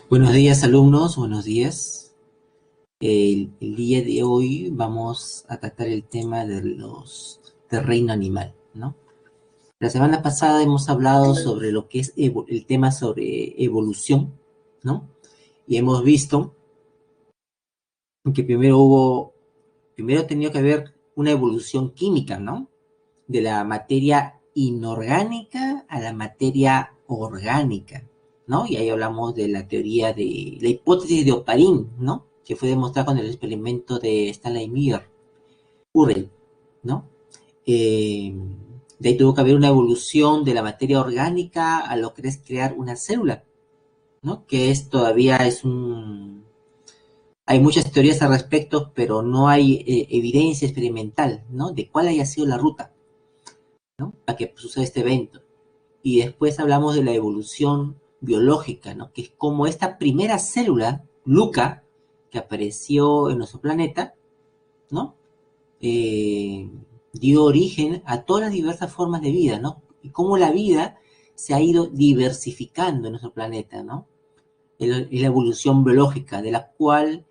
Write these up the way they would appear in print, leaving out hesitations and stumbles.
Buenos días, alumnos, buenos días. El día de hoy vamos a tratar el tema del reino animal, ¿no? La semana pasada hemos hablado sobre lo que es el tema sobre evolución, ¿no? Y hemos visto que primero tenía que haber una evolución química, ¿no? De la materia inorgánica a la materia orgánica, ¿no? Y ahí hablamos de la teoría de la hipótesis de Oparin, ¿no? Que fue demostrada con el experimento de Stanley Urey, ¿no? Eh, de ahí tuvo que haber una evolución de la materia orgánica a lo que es crear una célula, ¿no? Que es todavía es un... Hay muchas teorías al respecto, pero no hay evidencia experimental, ¿no? De cuál haya sido la ruta, ¿no? Para que suceda este evento. Y después hablamos de la evolución biológica, ¿no? Que es como esta primera célula, Luca, que apareció en nuestro planeta, ¿no? Eh, dio origen a todas las diversas formas de vida, ¿no? Y cómo la vida se ha ido diversificando en nuestro planeta, ¿no? Es la evolución biológica, de la cual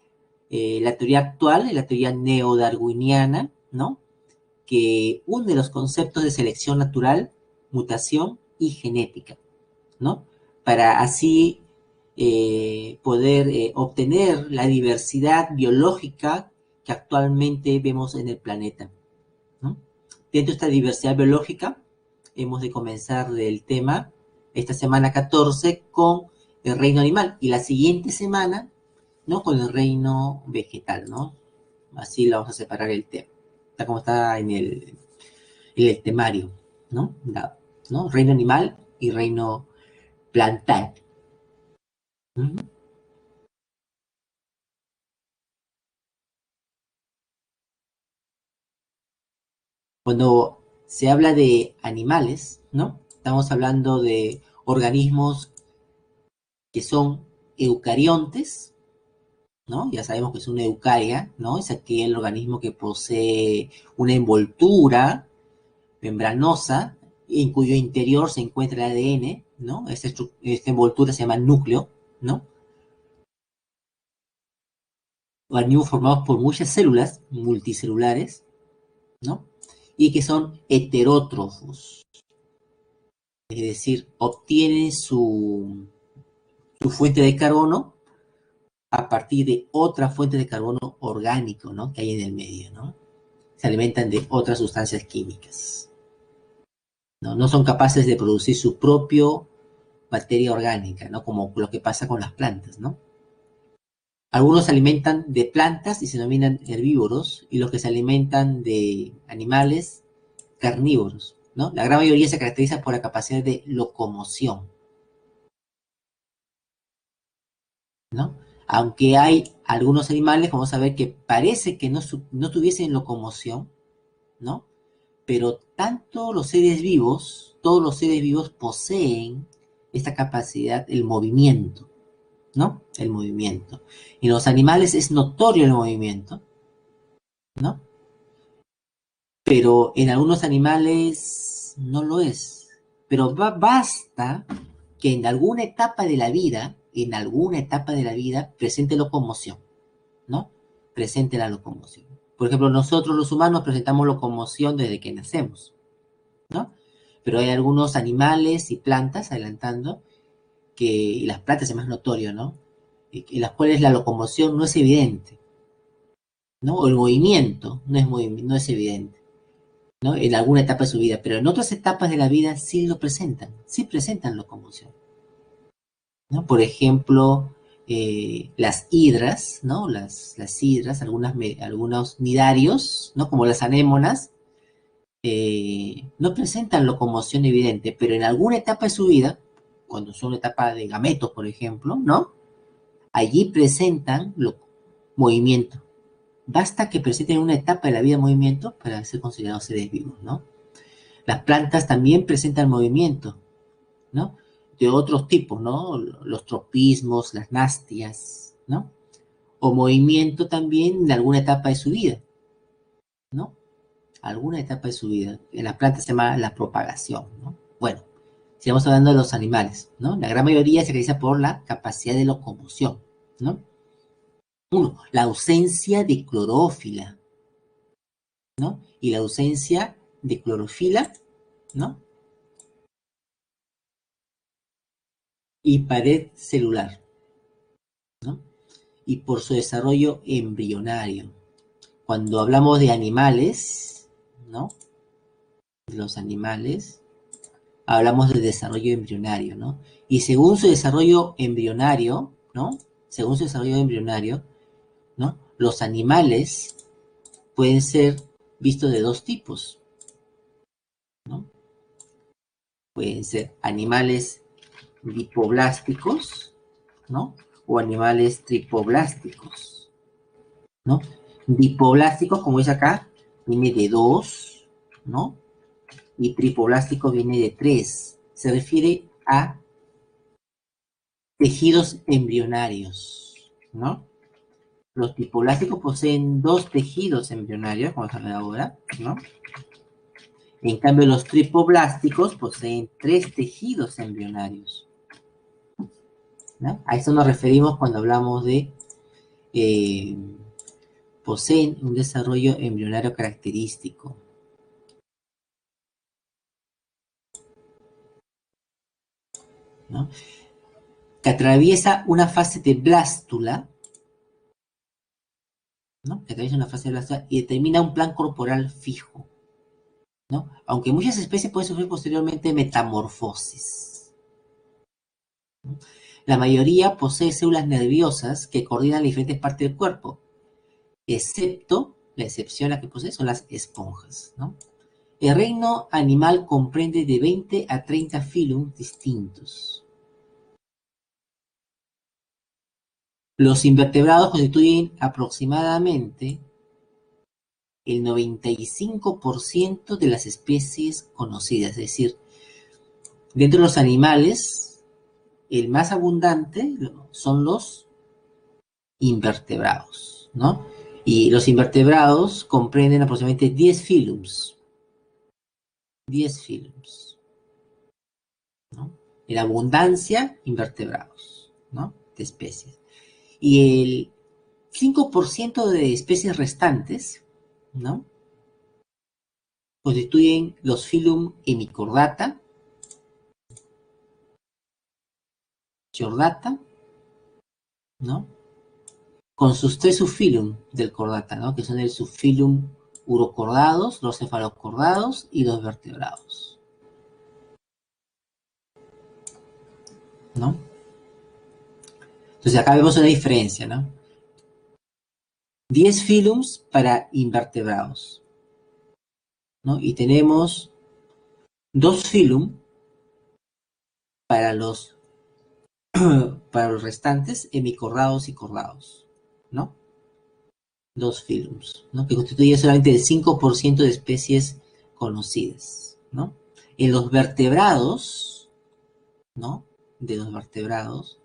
la teoría actual es la teoría neodarwiniana, ¿no? Que une los conceptos de selección natural, mutación y genética, ¿no? Para así poder obtener la diversidad biológica que actualmente vemos en el planeta, ¿no? Dentro de esta diversidad biológica, hemos de comenzar el tema esta semana 14 con el reino animal y la siguiente semana, ¿no? Con el reino vegetal, ¿no? Así lo vamos a separar el tema, está como está en el temario, ¿no? ¿No? Reino animal y reino plantar. ¿Mm? Cuando se habla de animales, ¿no? Estamos hablando de organismos que son eucariontes, ¿no? Ya sabemos que es una eucaria, ¿no? Es aquel organismo que posee una envoltura membranosa en cuyo interior se encuentra el ADN, ¿no? Esta envoltura se llama núcleo, ¿no? Organismos formados por muchas células multicelulares, ¿no? Y que son heterótrofos, es decir, obtienen su fuente de carbono a partir de otra fuente de carbono orgánico, ¿no? Que hay en el medio, ¿no? Se alimentan de otras sustancias químicas, ¿no? No son capaces de producir su propio materia orgánica, ¿no? Como lo que pasa con las plantas, ¿no? Algunos se alimentan de plantas y se denominan herbívoros, y los que se alimentan de animales, carnívoros, ¿no? La gran mayoría se caracteriza por la capacidad de locomoción, ¿no? Aunque hay algunos animales, vamos a ver que parece que no tuviesen locomoción, ¿no? Pero tanto los seres vivos, todos los seres vivos poseen esta capacidad, el movimiento, ¿no? El movimiento. En los animales es notorio el movimiento, ¿no? Pero en algunos animales no lo es. Pero basta que en alguna etapa de la vida, presente locomoción, ¿no? Presente la locomoción. Por ejemplo, nosotros los humanos presentamos locomoción desde que nacemos, ¿no? Pero hay algunos animales y plantas, adelantando, y las plantas es más notorio, ¿no? En las cuales la locomoción no es evidente, ¿no? O el movimiento no es evidente, ¿no? En alguna etapa de su vida, pero en otras etapas de la vida sí presentan locomoción, ¿no? Por ejemplo, las hidras, ¿no? Las hidras, algunos nidarios, ¿no? Como las anémonas, no presentan locomoción evidente, pero en alguna etapa de su vida, cuando son etapa de gametos, por ejemplo, ¿no? Allí presentan movimiento. Basta que presenten una etapa de la vida movimiento para ser considerados seres vivos, ¿no? Las plantas también presentan movimiento, ¿no? De otros tipos, ¿no? Los tropismos, las nastias, ¿no? O movimiento también en alguna etapa de su vida, ¿no? Alguna etapa de su vida. En las plantas se llama la propagación, ¿no? Bueno, Sigamos hablando de los animales, ¿no? La gran mayoría se caracteriza por la capacidad de locomoción, ¿no? Uno, la ausencia de clorófila, ¿no? Y la ausencia de clorofila, ¿no? Y pared celular, ¿no? Y por su desarrollo embrionario. Cuando hablamos de animales, ¿no? De los animales, hablamos de desarrollo embrionario, ¿no? Y según su desarrollo embrionario, ¿no? Según su desarrollo embrionario, ¿no? Los animales pueden ser vistos de dos tipos, ¿no? Pueden ser animales dipoblásticos, ¿no? O animales tripoblásticos, ¿no? Dipoblásticos, como es acá, viene de dos, ¿no? Y tripoblástico viene de tres. Se refiere a tejidos embrionarios, ¿no? Los dipoblásticos poseen dos tejidos embrionarios, como se ve ahora, ¿no? En cambio, los tripoblásticos poseen tres tejidos embrionarios, ¿no? A eso nos referimos cuando hablamos de eh, poseen un desarrollo embrionario característico, ¿no? Que atraviesa una fase de blástula, ¿no? Que atraviesa una fase de blástula y determina un plan corporal fijo, ¿no? Aunque muchas especies pueden sufrir posteriormente metamorfosis, ¿no? La mayoría posee células nerviosas que coordinan las diferentes partes del cuerpo, excepto, la excepción a la que posee son las esponjas, ¿no? El reino animal comprende de 20 a 30 filums distintos. Los invertebrados constituyen aproximadamente el 95% de las especies conocidas, es decir, dentro de los animales, el más abundante son los invertebrados, ¿no? Y los invertebrados comprenden aproximadamente 10 filums, 10 filums, ¿no? En abundancia, invertebrados, ¿no? De especies. Y el 5% de especies restantes, ¿no? Constituyen los filum Hemicordata, Chordata, ¿no? Con sus tres subfilum del cordata, ¿no? Que son el subfilum urocordados, los cefalocordados y los vertebrados, ¿no? Entonces acá vemos una diferencia, ¿no? 10 filums para invertebrados, ¿no? Y tenemos 2 filum para los, para los restantes hemicordados y cordados, ¿no? 2 filums, ¿no? Que constituye solamente el 5% de especies conocidas, ¿no? En los vertebrados, ¿no? De los vertebrados,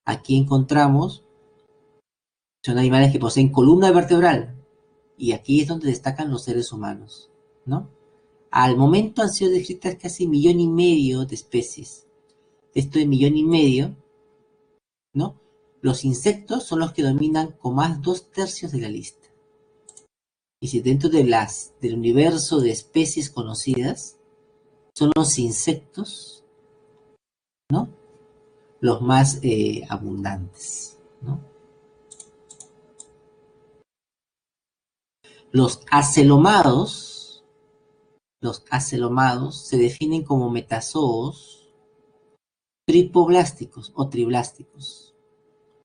aquí encontramos, son animales que poseen columna vertebral, y aquí es donde destacan los seres humanos, ¿no? Al momento han sido descritas casi 1,5 millones de especies. De esto de 1,5 millones, ¿no? Los insectos son los que dominan con más 2/3 de la lista. Y si dentro del universo de especies conocidas, son los insectos, ¿no? Los más abundantes, ¿no? Los acelomados se definen como metazoos tripoblásticos o triblásticos,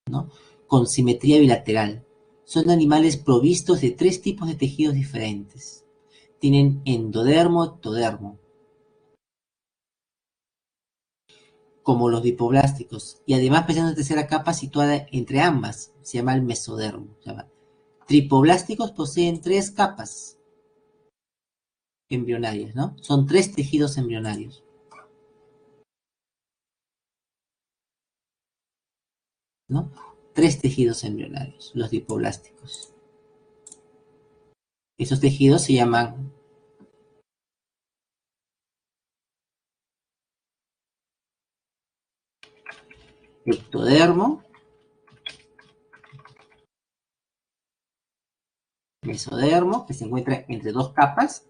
¿no? Con simetría bilateral. Son animales provistos de 3 tipos de tejidos diferentes. Tienen endodermo, ectodermo, como los dipoblásticos, y además presentan una tercera capa situada entre ambas, se llama el mesodermo. Tripoblásticos poseen 3 capas embrionarias, ¿no? Son 3 tejidos embrionarios, ¿no? 3 tejidos embrionarios, los dipoblásticos. Esos tejidos se llaman ectodermo, mesodermo, que se encuentra entre dos capas,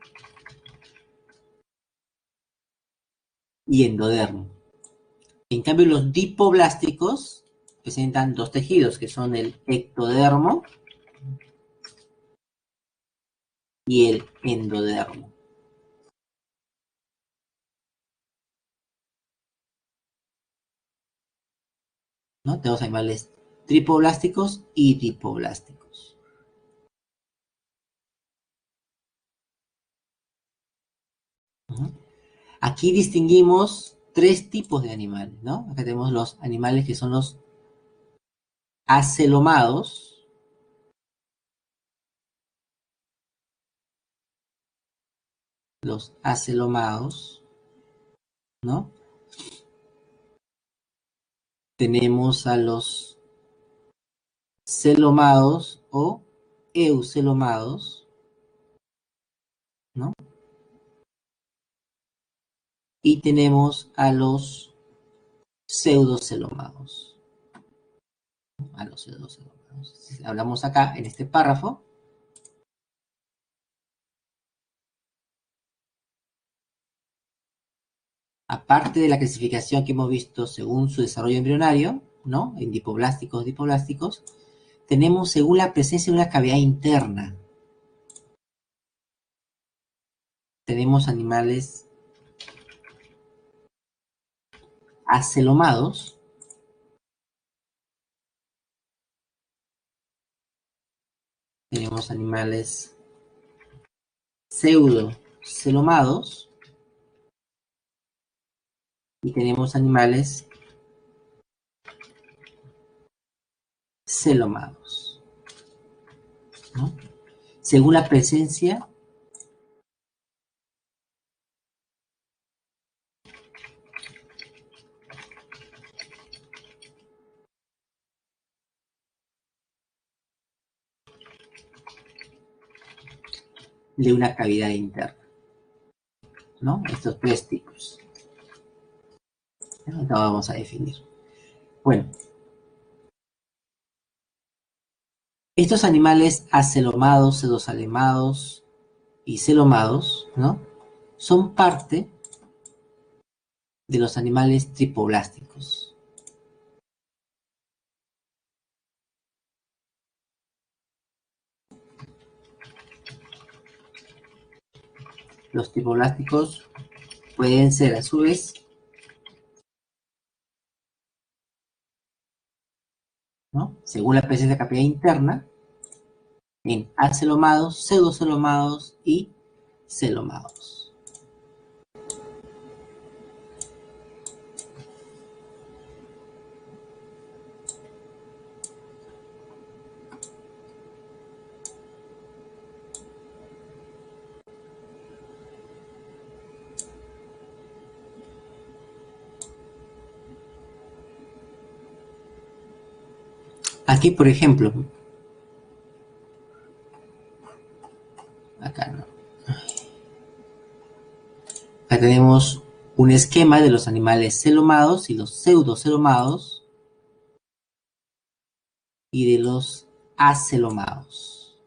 y endodermo. En cambio, los dipoblásticos presentan dos tejidos, que son el ectodermo y el endodermo. ¿No? Tenemos animales tripoblásticos y dipoblásticos. Aquí distinguimos tres tipos de animales, ¿no? Acá tenemos los animales que son los acelomados, ¿no? Tenemos a los celomados o eucelomados, ¿no? Y tenemos a los pseudocelomados, ¿no? A los pseudocelomados. Si hablamos acá en este párrafo, aparte de la clasificación que hemos visto según su desarrollo embrionario, ¿no? En dipoblásticos, dipoblásticos, tenemos según la presencia de una cavidad interna. Tenemos animales acelomados, tenemos animales pseudocelomados y tenemos animales celomados, ¿no? Según la presencia de una cavidad interna, ¿no? Estos tres tipos. Ahora vamos a definir. Bueno, estos animales acelomados, pseudocelomados y celomados, ¿no? Son parte de los animales tripoblásticos. Los tripoblásticos pueden ser a su vez, ¿no? Según la presencia de cavidad interna, en acelomados, pseudocelomados y celomados. Aquí, por ejemplo, acá no. Acá tenemos un esquema de los animales celomados y los pseudocelomados y de los acelomados,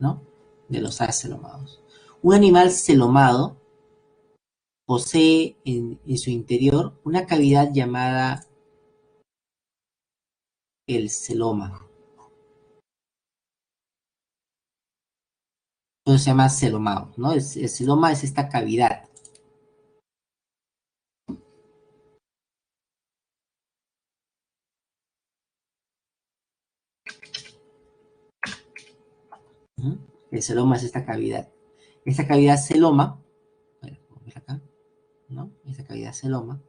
¿no? De los acelomados. Un animal celomado posee en su interior una cavidad llamada el celoma. Entonces se llama celomado, ¿no? El celoma es esta cavidad. El celoma es esta cavidad. Esta cavidad celoma, bueno, vamos a ver acá, ¿no? Esta cavidad celoma,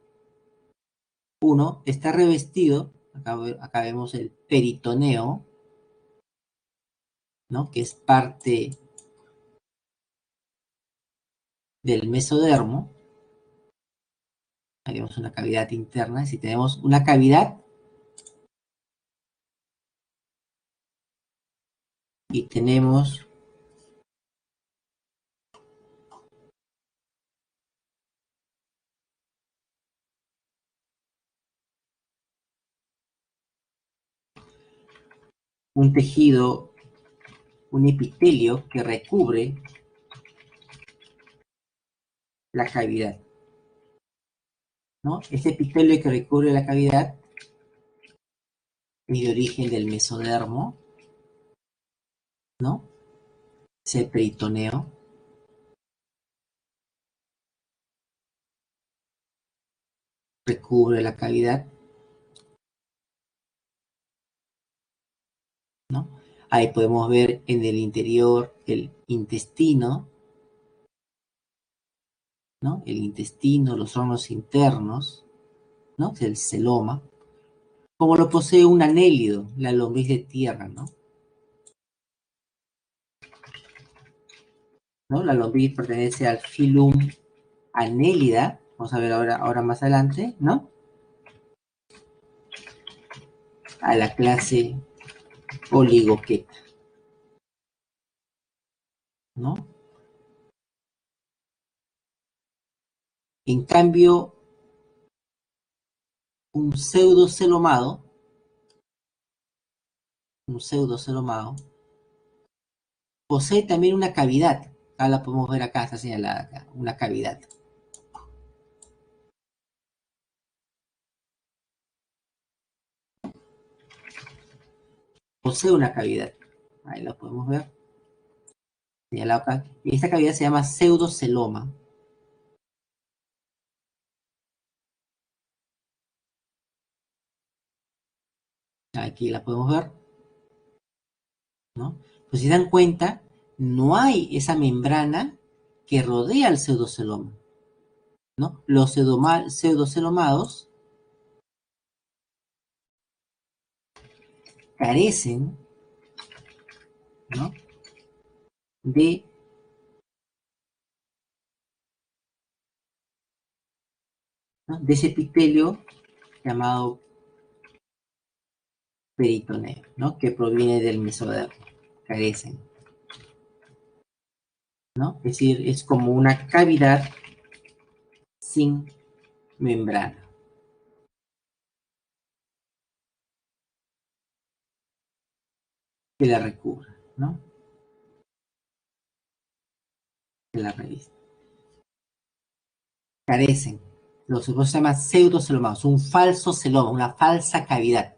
uno está revestido, acá vemos el peritoneo, ¿no? Que es parte del mesodermo. Ahí vemos una cavidad interna. Si tenemos una cavidad y tenemos un tejido, un epitelio que recubre la cavidad, ¿no? Este epitelio que recubre la cavidad es de origen del mesodermo, ¿no? Es el peritoneo. Recubre la cavidad, ¿no? Ahí podemos ver en el interior el intestino, ¿no? El intestino, los órganos internos, ¿no? El celoma, como lo posee un anélido, la lombriz de tierra, ¿no? ¿No? La lombriz pertenece al filum Annelida, vamos a ver ahora más adelante, ¿no? A la clase Oligoqueta, ¿no? En cambio, un pseudocelomado, posee también una cavidad. Acá la podemos ver acá, está señalada acá, una cavidad. Posee una cavidad. Ahí la podemos ver, señalada acá. Y esta cavidad se llama pseudoceloma. Aquí la podemos ver, ¿no? Pues si se dan cuenta, no hay esa membrana que rodea al pseudoceloma, ¿no? Los pseudocelomados carecen, ¿no? de, ¿no? de ese epitelio llamado peritoneo, ¿no? Que proviene del mesodermo. Carecen, ¿no? Es decir, es como una cavidad sin membrana. Que la recubra, ¿no? Que la revista. Carecen. Los se llama pseudocelomados, un falso celoma, una falsa cavidad,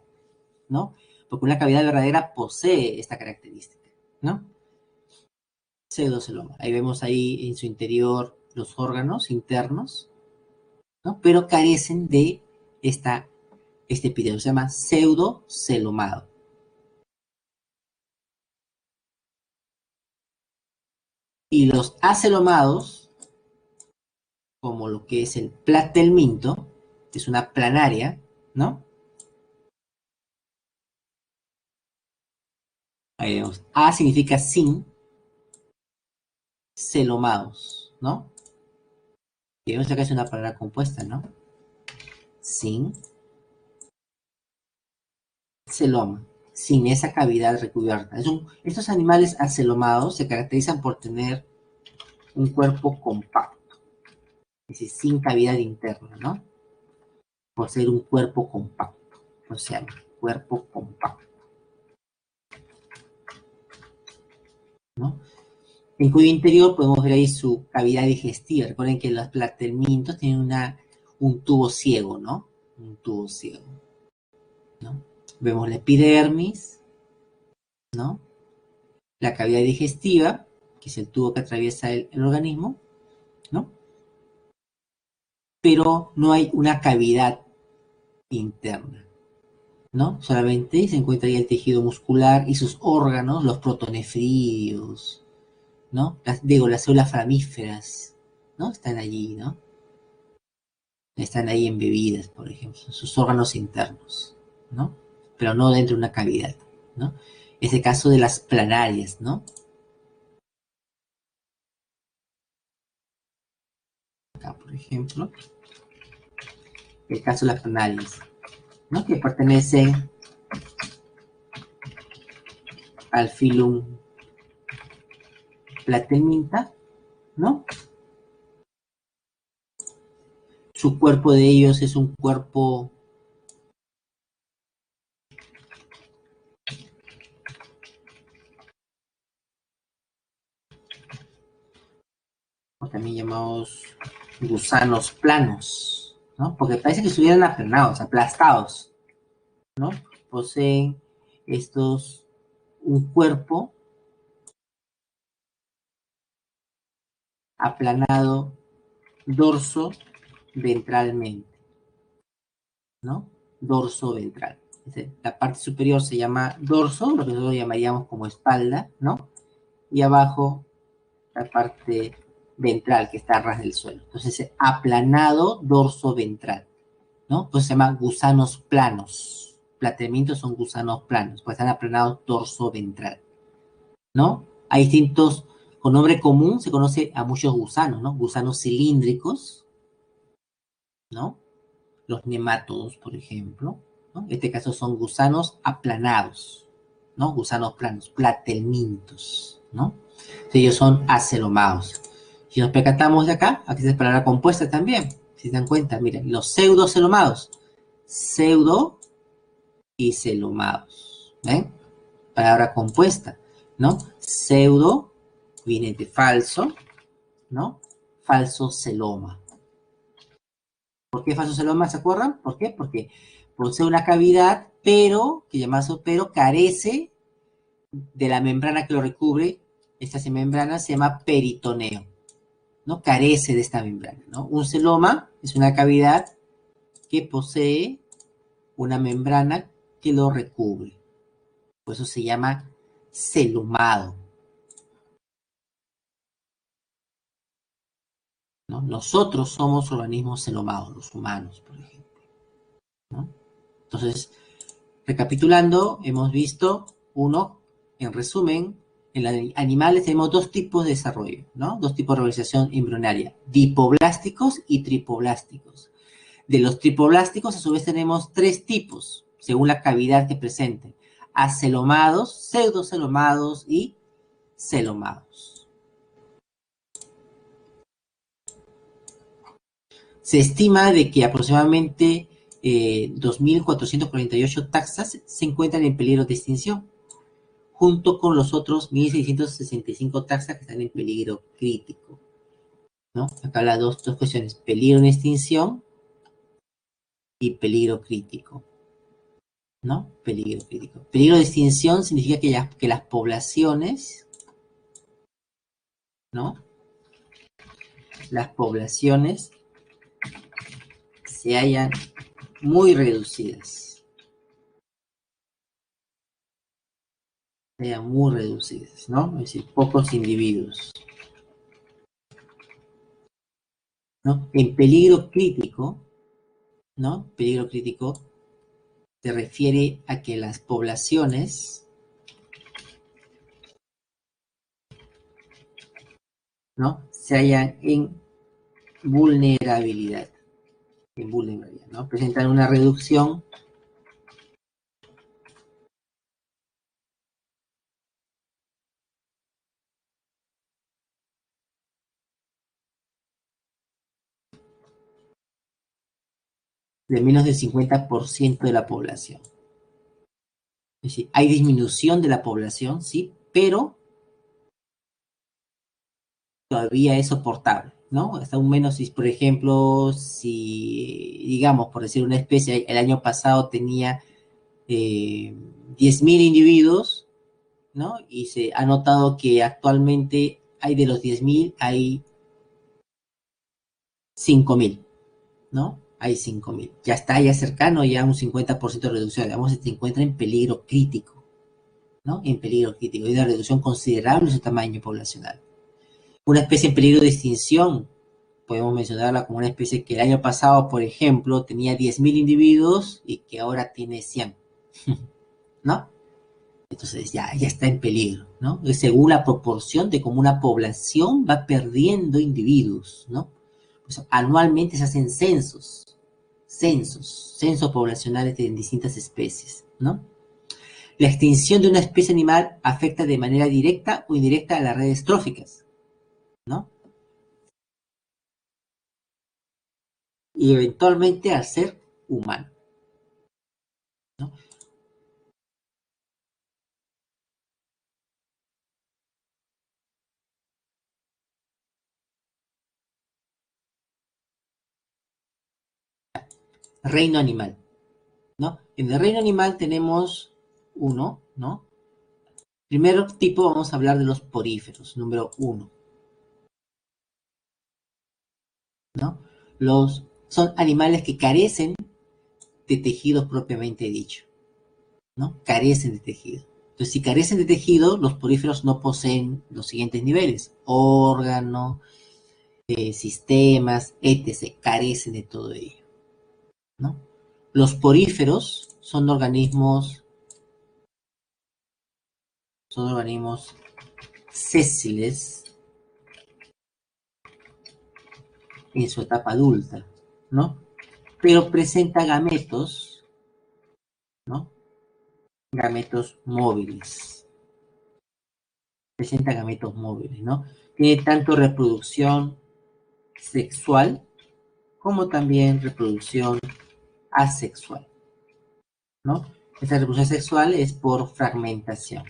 ¿no? Porque una cavidad verdadera posee esta característica, ¿no? Pseudoceloma. Ahí vemos ahí en su interior los órganos internos, ¿no? Pero carecen de este epitelio, se llama pseudocelomado. Y los acelomados, como lo que es el platelminto, que es una planaria, ¿no? Ahí vemos. A significa sin, celomados, ¿no? Y vemos acá es una palabra compuesta, ¿no? Sin, celoma, sin esa cavidad recubierta. Estos animales acelomados se caracterizan por tener un cuerpo compacto, es decir, sin cavidad interna, ¿no? Por ser un cuerpo compacto, o sea, cuerpo compacto, ¿no? En cuyo interior podemos ver ahí su cavidad digestiva. Recuerden que los platelmintos tienen un tubo ciego, ¿no? Un tubo ciego, ¿no? Vemos la epidermis, ¿no? La cavidad digestiva, que es el tubo que atraviesa el organismo, ¿no? Pero no hay una cavidad interna, ¿no? Solamente se encuentra ahí el tejido muscular y sus órganos, los protonefrios, ¿no? Las células flamíferas, ¿no? Están allí, ¿no? Están ahí embebidas, por ejemplo, sus órganos internos, ¿no? Pero no dentro de una cavidad, ¿no? Es el caso de las planarias, ¿no? Acá, por ejemplo, el caso de las planarias, ¿no? Que pertenecen al filum Platelminta, ¿no? Su cuerpo de ellos es un cuerpo también llamados gusanos planos, ¿no? Porque parece que estuvieran aplanados, aplastados, ¿no? Poseen estos un cuerpo aplanado dorso ventralmente, ¿no? Dorso ventral. La parte superior se llama dorso, lo que nosotros llamaríamos como espalda, ¿no? Y abajo la parte ventral que está a ras del suelo. Entonces, aplanado dorso ventral, ¿no? Pues se llama gusanos planos. Plateamientos son gusanos planos, pues están aplanados dorso ventral, ¿no? Hay distintos, con nombre común se conoce a muchos gusanos, ¿no? Gusanos cilíndricos, ¿no? Los nemátodos, por ejemplo, ¿no? En este caso son gusanos aplanados, ¿no? Gusanos planos, platelmintos, ¿no? Ellos son acelomados. Si nos percatamos de acá, aquí es palabra compuesta también, si se dan cuenta, miren, los pseudocelomados, pseudo y celomados, ¿ven? Palabra compuesta, ¿no? Pseudo viene de falso, ¿no? Falso celoma. ¿Por qué falso celoma? ¿Se acuerdan? ¿Por qué? Porque posee una cavidad, pero, que llamamos pero, carece de la membrana que lo recubre. Esta membrana se llama peritoneo, ¿no? Carece de esta membrana, ¿no? Un celoma es una cavidad que posee una membrana que lo recubre. Por eso se llama celomado, ¿no? Nosotros somos organismos celomados, los humanos, por ejemplo, ¿no? Entonces, recapitulando, hemos visto, uno, en resumen, en los animales tenemos dos tipos de desarrollo, ¿no? Dos tipos de organización embrionaria, dipoblásticos y tripoblásticos. De los tripoblásticos, a su vez, tenemos tres tipos, según la cavidad que presenten. Acelomados, pseudocelomados y celomados. Se estima de que aproximadamente 2.448 taxas se encuentran en peligro de extinción, junto con los otros 1.665 taxas que están en peligro crítico, ¿no? Acá las dos cuestiones, peligro de extinción y peligro crítico, ¿no? Peligro crítico. Peligro de extinción significa que las poblaciones, ¿no? Las poblaciones se hallan muy reducidas, ¿no? Es decir, pocos individuos, ¿no? En peligro crítico, ¿no? Peligro crítico se refiere a que las poblaciones, ¿no? Se hallan vulnerabilidad, en vulnerabilidad, ¿no? Presentan una reducción de menos del 50% de la población. Es decir, hay disminución de la población, sí, pero todavía es soportable, ¿no? Hasta un menos, si, por ejemplo, si, digamos, por decir una especie, el año pasado tenía 10.000 individuos, ¿no? Y se ha notado que actualmente hay de los 10.000, hay 5.000, ¿no? Hay 5.000. Ya está ya cercano, ya un 50% de reducción. Digamos, se encuentra en peligro crítico, ¿no? En peligro crítico. Hay una reducción considerable en su tamaño poblacional. Una especie en peligro de extinción, podemos mencionarla como una especie que el año pasado, por ejemplo, tenía 10.000 individuos y que ahora tiene 100, ¿no? Entonces ya está en peligro, ¿no? Es según la proporción de cómo una población va perdiendo individuos, ¿no? Pues anualmente se hacen censos poblacionales de distintas especies, ¿no? La extinción de una especie animal afecta de manera directa o indirecta a las redes tróficas, ¿no? Y eventualmente al ser humano, ¿no? Reino animal, ¿no? En el reino animal tenemos uno, ¿no? Primer tipo vamos a hablar de los poríferos, número uno, ¿no? Son animales que carecen de tejido propiamente dicho, ¿no? Carecen de tejido. Entonces, si carecen de tejido, los poríferos no poseen los siguientes niveles: órgano, sistemas, etc. Carecen de todo ello, ¿no? Los poríferos son organismos sésiles en su etapa adulta, ¿no? Pero presenta gametos, ¿no? Gametos móviles. Presenta gametos móviles, ¿no? Tiene tanto reproducción sexual como también reproducción asexual, ¿no? Esta reproducción sexual es por fragmentación,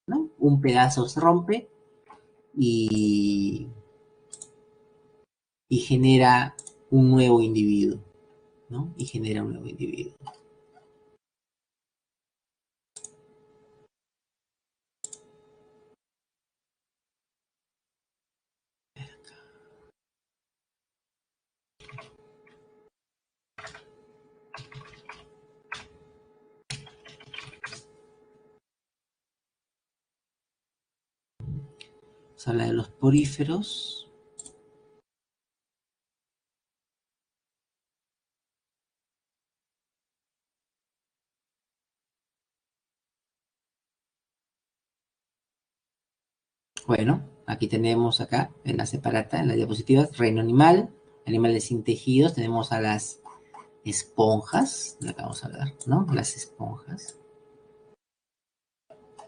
¿no? Un pedazo se rompe y, y genera un nuevo individuo, ¿no? Y genera un nuevo individuo. Se habla de los poríferos. Bueno, aquí tenemos acá en la separata, en las diapositivas, reino animal, animales sin tejidos. Tenemos a las esponjas, de acá vamos a hablar, ¿no? Las esponjas,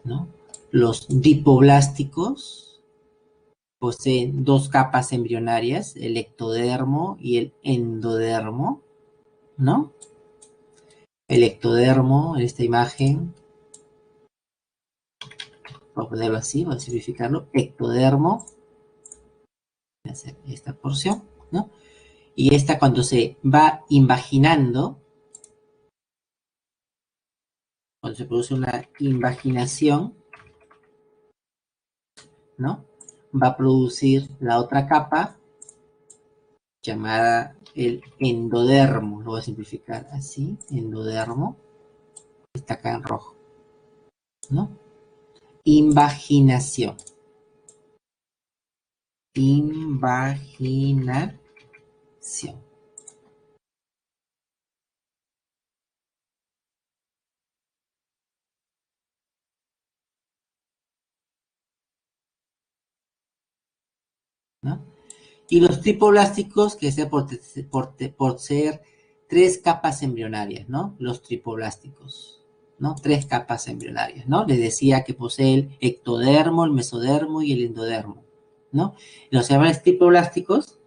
¿no? Los dipoblásticos poseen dos capas embrionarias, el ectodermo y el endodermo, ¿no? El ectodermo, en esta imagen, voy a ponerlo así, voy a simplificarlo, ectodermo, voy a hacer esta porción, ¿no? Y esta cuando se va invaginando, cuando se produce una invaginación, ¿no? Va a producir la otra capa llamada el endodermo. Lo voy a simplificar así, endodermo, está acá en rojo, ¿no? Invaginación. Invaginación, ¿no? Y los tripoblásticos, que sea por ser tres capas embrionarias, ¿no? Los tripoblásticos, ¿no? Tres capas embrionarias, ¿no? Les decía que posee el ectodermo, el mesodermo y el endodermo, ¿no? En los animales tripoblásticos,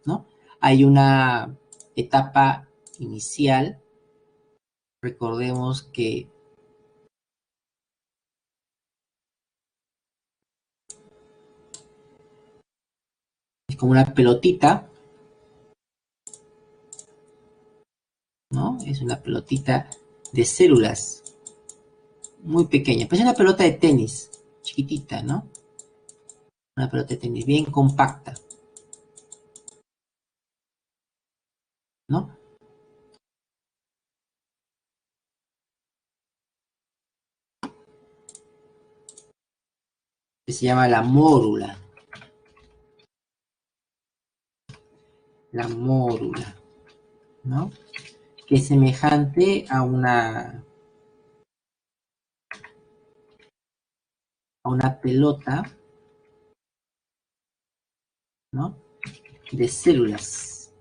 ¿no? Hay una etapa inicial, recordemos que es como una pelotita, ¿no? Es una pelotita de células muy pequeña, pues es una pelota de tenis, chiquitita, ¿no? Una pelota de tenis bien compacta, ¿no? Que se llama la mórula, ¿no? Que es semejante a una pelota, ¿no? De células.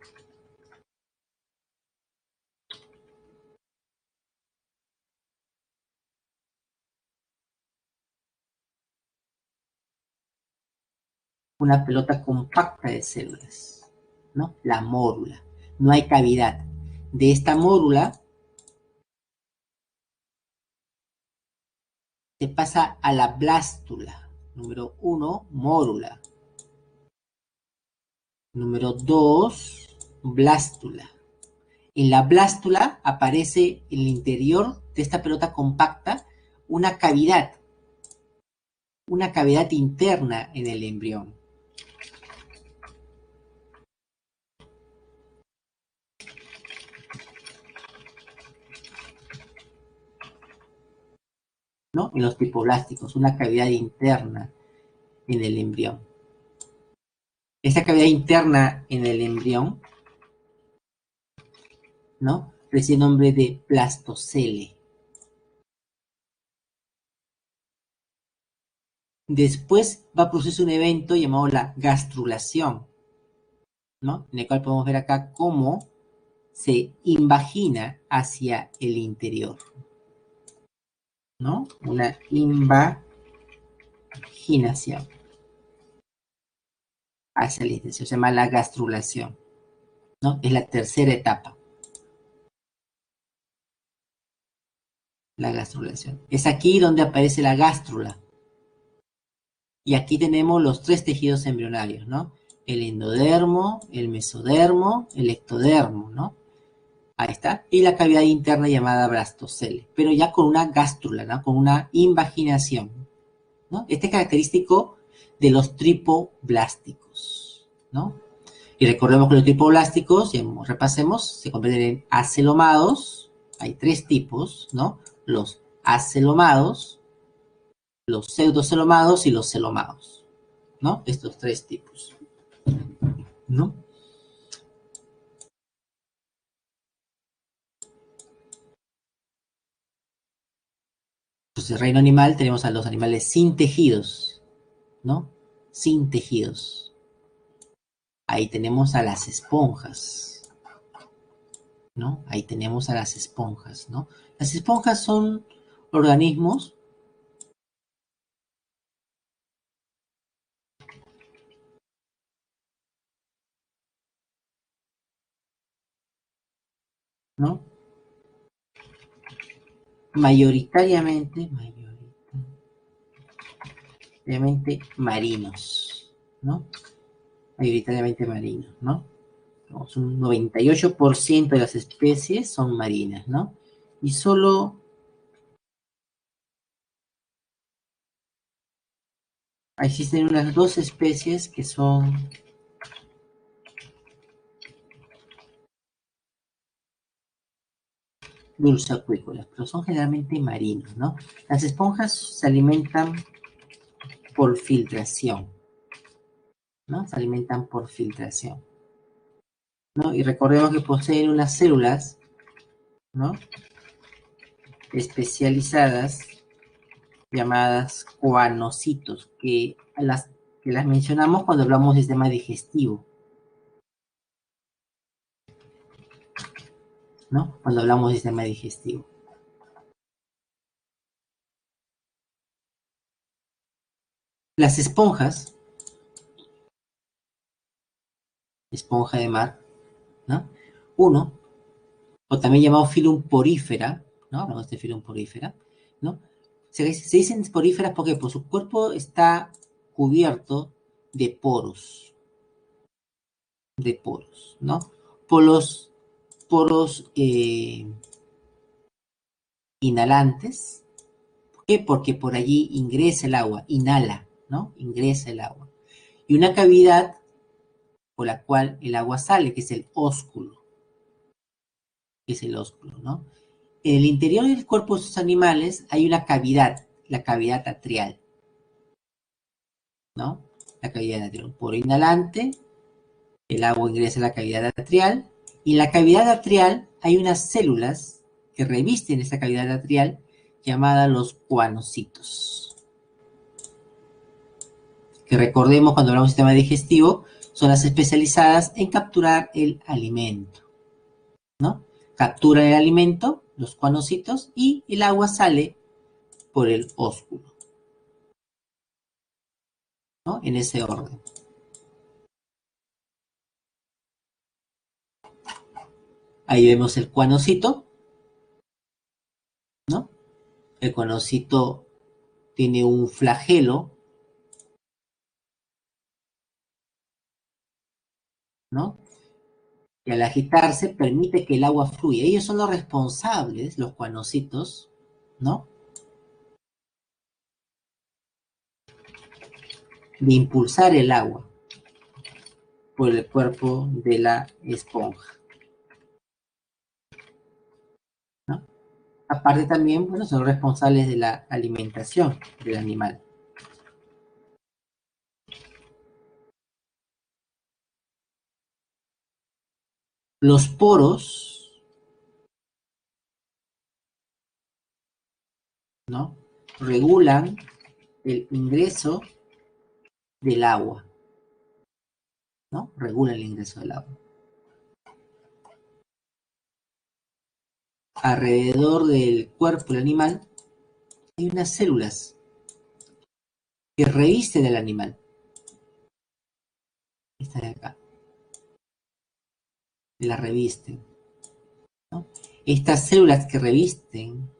Una pelota compacta de células, ¿no? La mórula. No hay cavidad. De esta mórula se pasa a la blástula. Número 1, mórula. Número 2, blástula. En la blástula aparece en el interior de esta pelota compacta una cavidad interna en el embrión. ¿No? En los tripoblásticos, una cavidad interna en el embrión. Esta cavidad interna en el embrión, ¿no? Recibe el nombre de blastocele. Después va a producirse un evento llamado la gastrulación, ¿no? En el cual podemos ver acá cómo se invagina hacia el interior, ¿no? Una invaginación hacia el interior, se llama la gastrulación, ¿no? Es la tercera etapa, la gastrulación. Es aquí donde aparece la gástrula. Y aquí tenemos los tres tejidos embrionarios, ¿no? El endodermo, el mesodermo, el ectodermo, ¿no? Ahí está. Y la cavidad interna llamada blastocele, pero ya con una gástrula, ¿no? Con una invaginación, ¿no? Este es característico de los tripoblásticos, ¿no? Y recordemos que los tripoblásticos, ya repasemos, se convierten en acelomados. Hay tres tipos, ¿no? Los acelomados, los pseudocelomados y los celomados, ¿no? Estos tres tipos, ¿no? Entonces, el reino animal tenemos a los animales sin tejidos, ¿no? Sin tejidos. Ahí tenemos a las esponjas, ¿no? Ahí tenemos a las esponjas, ¿no? Las esponjas son organismos, ¿no? Mayoritariamente marinos, ¿no? Mayoritariamente marinos, ¿no? Un 98% de las especies son marinas, ¿no? Y solo existen unas dos especies que son dulceacuícolas, pero son generalmente marinos, ¿no? Las esponjas se alimentan por filtración, ¿no? Se alimentan por filtración, ¿no? Y recordemos que poseen unas células, ¿no? Especializadas llamadas coanocitos, que las mencionamos cuando hablamos de sistema digestivo, ¿no? Cuando hablamos de sistema digestivo. Las esponjas, esponja de mar, ¿no? Uno, o también llamado filum porífera, ¿no? Hablamos de este filum porífera, ¿no? Se dicen poríferas porque por su cuerpo está cubierto de poros, ¿no? Poros, poros inhalantes. ¿Por qué? Porque por allí ingresa el agua, inhala, ¿no? Ingresa el agua. Y una cavidad por la cual el agua sale, que es el ósculo, ¿no? En el interior del cuerpo de estos animales hay una cavidad, la cavidad atrial, ¿no? La cavidad atrial, un poro inhalante, el agua ingresa a la cavidad atrial, y en la cavidad atrial hay unas células que revisten esa cavidad atrial llamadas los coanocitos, que recordemos cuando hablamos de sistema digestivo, son las especializadas en capturar el alimento, ¿no? Capturan el alimento, los coanocitos, y el agua sale por el ósculo, ¿no? En ese orden. Ahí vemos el coanocito, ¿no? El coanocito tiene un flagelo, ¿no? Y al agitarse permite que el agua fluya. Ellos son los responsables, los cuanocitos, ¿no? De impulsar el agua por el cuerpo de la esponja, ¿no? Aparte también, bueno, son responsables de la alimentación del animal. Los poros, ¿no? Regulan el ingreso del agua, ¿no? Regulan el ingreso del agua. Alrededor del cuerpo del animal hay unas células que revisten el animal. Esta de acá, la revisten, ¿no? Estas células que revisten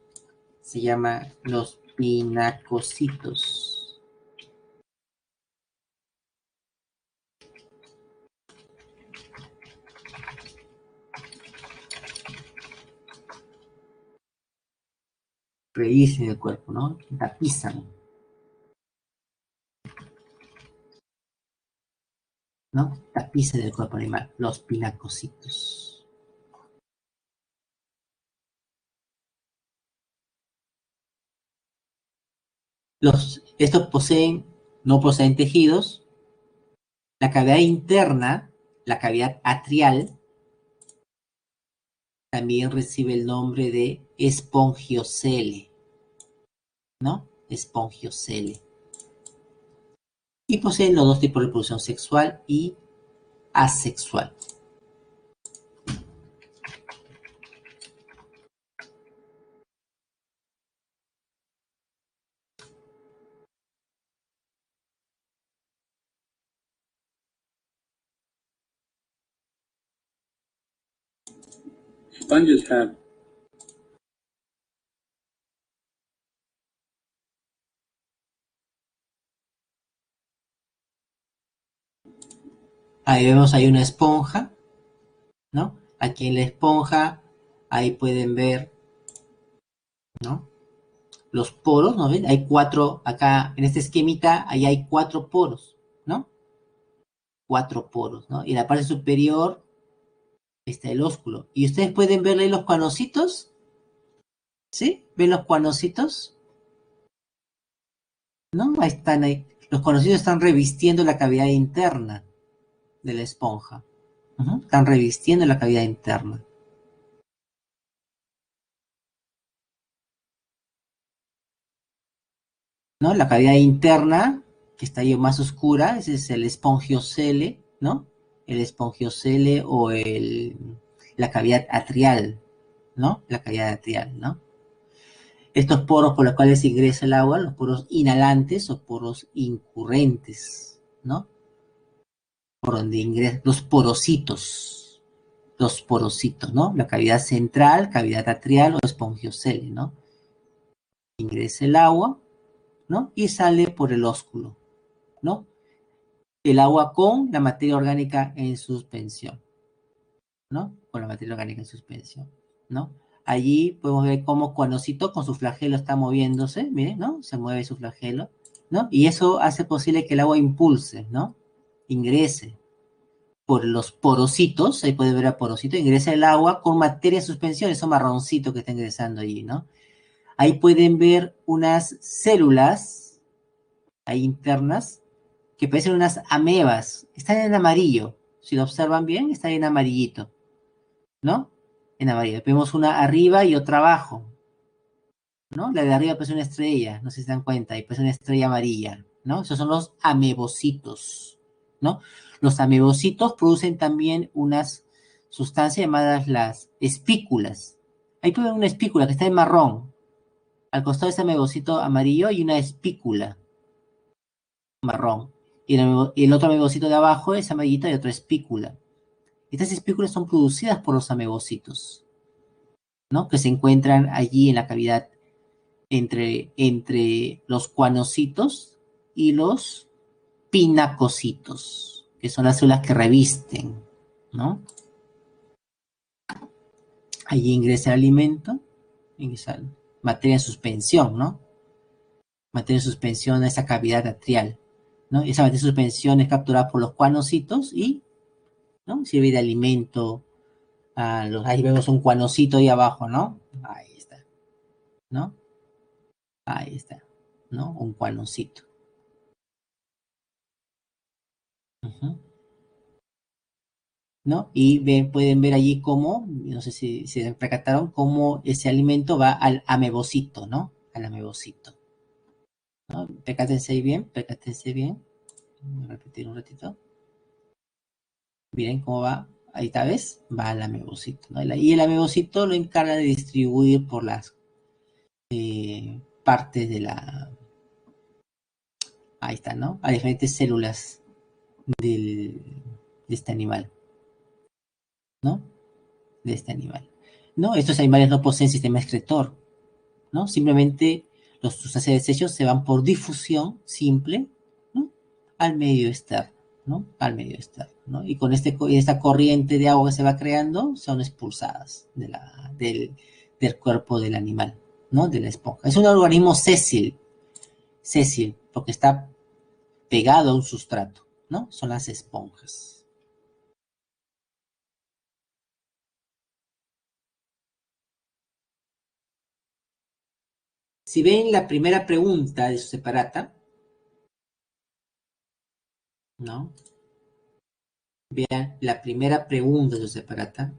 se llaman los pinacocitos. Revisten el cuerpo, ¿no? Tapizan, ¿no? Tapizan el cuerpo animal, los pinacocitos. Estos no poseen tejidos. La cavidad interna, la cavidad atrial, también recibe el nombre de espongiocele, ¿no? Espongiocele. Y poseen los dos tipos de reproducción sexual y asexual. Sponges have Ahí vemos, hay una esponja, ¿no? Aquí en la esponja, ahí pueden ver, ¿no? Los poros, ¿no ven? Hay 4, acá en este esquemita, ahí hay 4 poros, ¿no? 4 poros, ¿no? Y en la parte superior está el ósculo. Y ustedes pueden ver ahí los cuanocitos, ¿sí? ¿Ven los cuanocitos? ¿No? Ahí están ahí. Los cuanocitos están revistiendo la cavidad interna de la esponja. Están revistiendo la cavidad interna. ¿No? La cavidad interna, que está ahí más oscura, ese es el espongiocele, ¿no? El espongiocele o la cavidad atrial, ¿no? La cavidad atrial, ¿no? Estos poros por los cuales ingresa el agua, los poros inhalantes o poros incurrentes, ¿no? Por donde ingresan los porocitos, ¿no? La cavidad central, cavidad atrial o espongiocele, ¿no? Ingresa el agua, ¿no? Y sale por el ósculo, ¿no? El agua con la materia orgánica en suspensión, ¿no? Con la materia orgánica en suspensión, ¿no? Allí podemos ver cómo Cuanocito con su flagelo está moviéndose, miren, ¿no? Se mueve su flagelo, ¿no? Y eso hace posible que el agua impulse, ¿no? Ingrese por los porocitos, ahí puede ver a porocito, ingresa el agua con materia en suspensión, eso marroncito que está ingresando allí, ¿no? Ahí pueden ver unas células, ahí internas, que parecen unas amebas, están en amarillo, si lo observan bien, está en amarillito, ¿no? En amarillo. Vemos una arriba y otra abajo, ¿no? La de arriba parece una estrella, no sé si se dan cuenta, y parece una estrella amarilla, ¿no? Esos son los amebocitos, ¿no? Los amebocitos producen también unas sustancias llamadas las espículas. Ahí pueden ver una espícula que está en marrón. Al costado de ese amebocito amarillo hay una espícula marrón. Y el otro amebocito de abajo es amarillita y otra espícula. Estas espículas son producidas por los amebocitos, ¿no? Que se encuentran allí en la cavidad entre los cuanocitos y los pinacocitos, que son las células que revisten, ¿no? Allí ingresa el alimento, ingresa materia en suspensión, ¿no? Materia en suspensión a esa cavidad atrial, ¿no? Esa materia en suspensión es capturada por los cuanocitos y, ¿no? Sirve de alimento a los, ahí vemos un cuanocito ahí abajo, ¿no? Ahí está, ¿no? Ahí está, ¿no? Un cuanocito. Uh-huh. ¿No? Y pueden ver allí cómo, no sé si se percataron, cómo ese alimento va al amebocito, ¿no? Al amebocito, ¿no? Percátense bien. Voy a repetir un ratito. Miren cómo va. Ahí está, ¿ves? Va al amebocito, ¿no? Y el amebocito lo encarga de distribuir por las partes de la... Ahí está, ¿no? A diferentes células de este animal, ¿no? De este animal. ¿No? Estos animales no poseen sistema excretor, ¿no? Simplemente los sustancias de desecho se van por difusión simple, ¿no? Al medio externo, ¿no? Al medio externo, ¿no? Y con esta corriente de agua que se va creando, son expulsadas del cuerpo del animal, ¿no? De la esponja. Es un organismo sésil, porque está pegado a un sustrato, ¿no? Son las esponjas. Si ven la primera pregunta de su separata, ¿no? Vean la primera pregunta de su separata,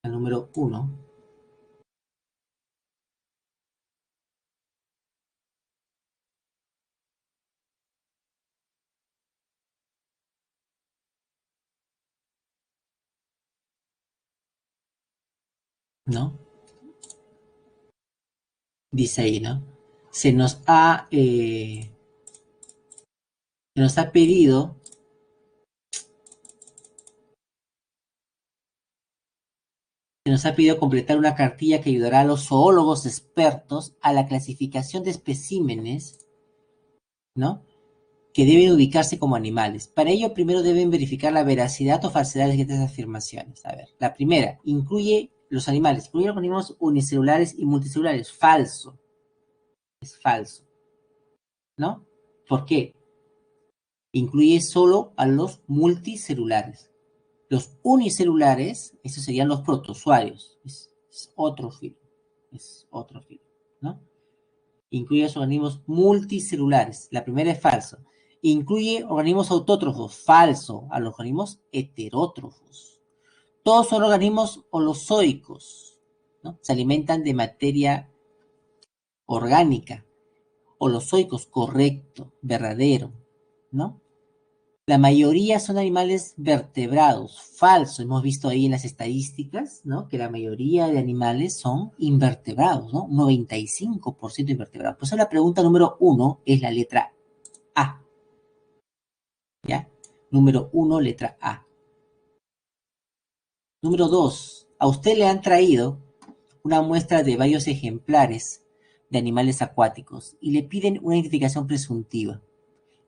la número 1, ¿no? Dice ahí, ¿no? Se nos ha, eh, se nos ha pedido, se nos ha pedido completar una cartilla que ayudará a los zoólogos expertos a la clasificación de especímenes, ¿no? Que deben ubicarse como animales. Para ello, primero deben verificar la veracidad o falsedad de estas afirmaciones. A ver, la primera, incluye los animales, incluye organismos unicelulares y multicelulares. Falso, es falso, ¿no? ¿Por qué? Incluye solo a los multicelulares. Los unicelulares, esos serían los protozoarios. Es otro filo. Es otro filo, ¿no? Incluye los organismos multicelulares. La primera es falso. Incluye organismos autótrofos. Falso. A los organismos heterótrofos. Todos son organismos holozoicos, ¿no? Se alimentan de materia orgánica. Holozoicos, correcto, verdadero, ¿no? La mayoría son animales vertebrados, falso. Hemos visto ahí en las estadísticas, ¿no? Que la mayoría de animales son invertebrados, ¿no? 95% invertebrados. Por eso la pregunta número 1 es la letra A, ¿ya? Número 1, letra A. Número 2, a usted le han traído una muestra de varios ejemplares de animales acuáticos y le piden una identificación presuntiva.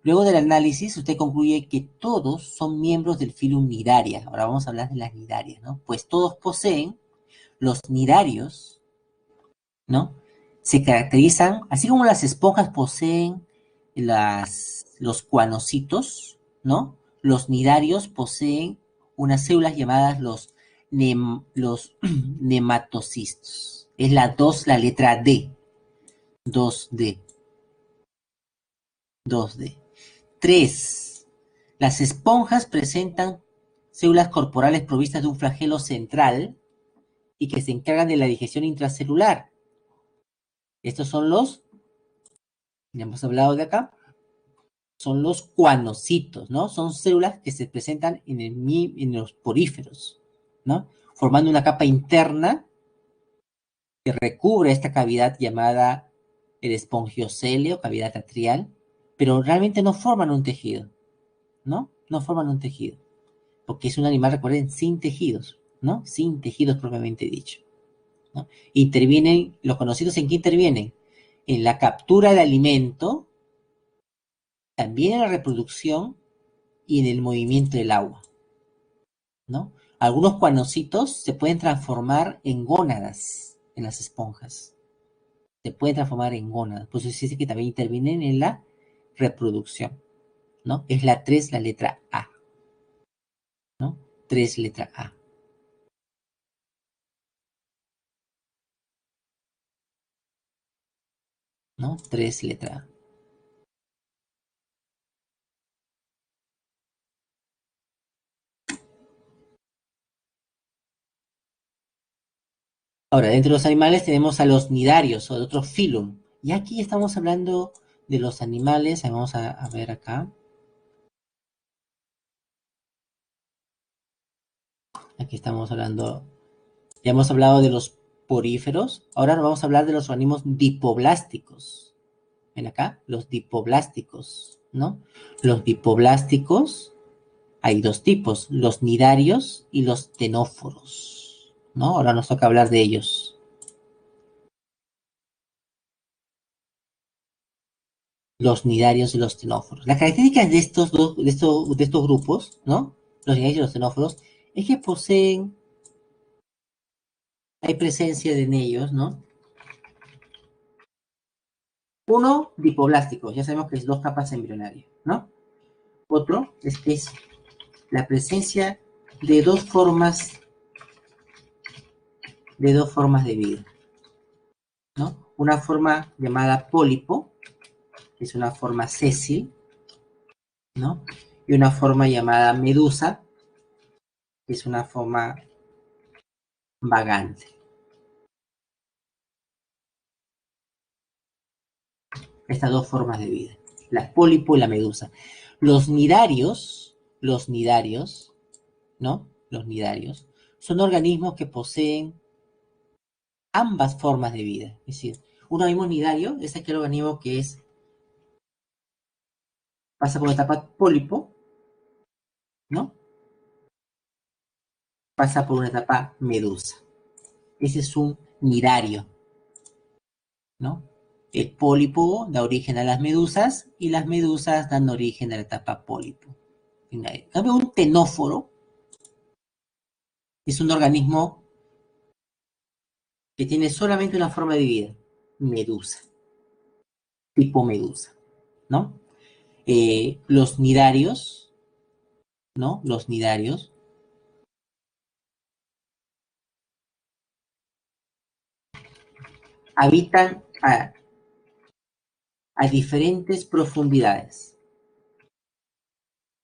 Luego del análisis, usted concluye que todos son miembros del filum Nidarias. Ahora vamos a hablar de las nidarias, ¿no? Pues todos poseen, los nidarios, ¿no? Se caracterizan, así como las esponjas poseen los cuanocitos, ¿no? Los nidarios poseen unas células llamadas los nematocistos. Es la 2, la letra D. 2D. 2D. 3. Las esponjas presentan células corporales provistas de un flagelo central y que se encargan de la digestión intracelular. Estos son ya hemos hablado de acá, son los cuanocitos, ¿no? Son células que se presentan en los poríferos, ¿no? Formando una capa interna que recubre esta cavidad llamada el espongiocele, cavidad atrial, pero realmente no forman un tejido, ¿no? No forman un tejido. Porque es un animal, recuerden, sin tejidos, ¿no? Sin tejidos propiamente dicho, ¿no? Intervienen, los conocidos en qué intervienen, en la captura de alimento, también en la reproducción y en el movimiento del agua, ¿no? Algunos cuanocitos se pueden transformar en gónadas en las esponjas. Se pueden transformar en gónadas. Pues eso dice que también intervienen en la reproducción, ¿no? Es la 3, la letra A, ¿no? 3, letra A. ¿No? 3, letra A. Ahora, dentro de los animales tenemos a los nidarios o de otro filum. Y aquí estamos hablando de los animales. Vamos a ver acá. Aquí estamos hablando, ya hemos hablado de los poríferos. Ahora nos vamos a hablar de los organismos dipoblásticos. Ven acá, los dipoblásticos, ¿no? Los dipoblásticos, hay dos tipos, los nidarios y los ctenóforos, ¿no? Ahora nos toca hablar de ellos. Los nidarios y los ctenóforos. Las características de estos dos, de estos grupos, ¿no? Los nidarios y los ctenóforos, es que poseen, hay presencia en ellos, ¿no? Uno, dipoblásticos, ya sabemos que es dos capas embrionarias, ¿no? Otro es que es la presencia de dos formas de vida, ¿no? Una forma llamada pólipo, que es una forma sésil, ¿no? Y una forma llamada medusa, que es una forma vagante. Estas dos formas de vida, la pólipo y la medusa. Los nidarios, ¿no? Los nidarios son organismos que poseen ambas formas de vida. Es decir, un organismo nidario es aquel organismo que es, pasa por la etapa pólipo, ¿no? Pasa por una etapa medusa. Ese es un nidario, ¿no? El pólipo da origen a las medusas y las medusas dan origen a la etapa pólipo. En cambio, un ctenóforo es un organismo que tiene solamente una forma de vida, medusa, tipo medusa, ¿no? Los nidarios, ¿no? Los nidarios habitan a diferentes profundidades.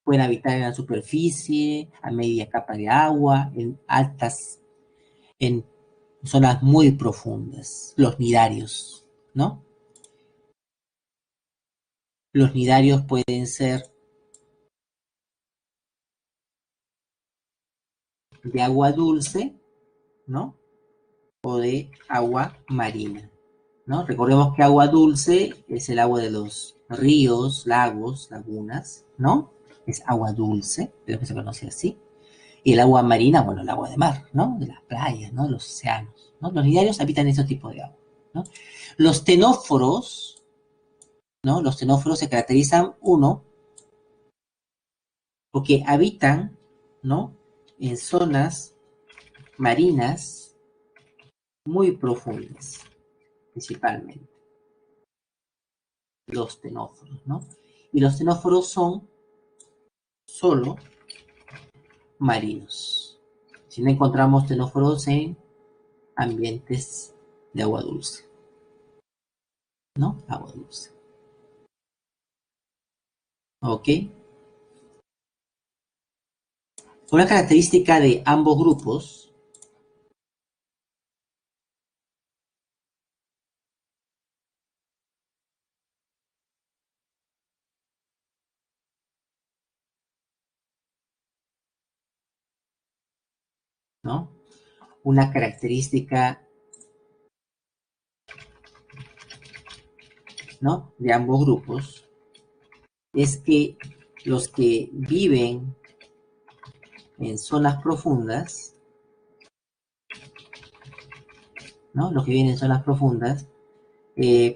Pueden habitar en la superficie, a media capa de agua, en altas, en zonas muy profundas, los nidarios, ¿no? Los nidarios pueden ser de agua dulce, ¿no? O de agua marina, ¿no? Recordemos que agua dulce es el agua de los ríos, lagos, lagunas, ¿no? Es agua dulce, creo que se conoce así. Y el agua marina, bueno, el agua de mar, ¿no? De las playas, ¿no? De los océanos, ¿no? Los nidarios habitan esos tipos de agua, ¿no? Los ctenóforos, ¿no? Los ctenóforos se caracterizan, uno, porque habitan, ¿no? En zonas marinas muy profundas, principalmente, los ctenóforos, ¿no? Y los ctenóforos son solo marinos. Si no encontramos ctenóforos en ambientes de agua dulce, ¿no? Agua dulce. ¿Ok? Una característica de ambos grupos, ¿no? Una característica, ¿no? De ambos grupos es que los que viven en zonas profundas, ¿no? Los que viven en zonas profundas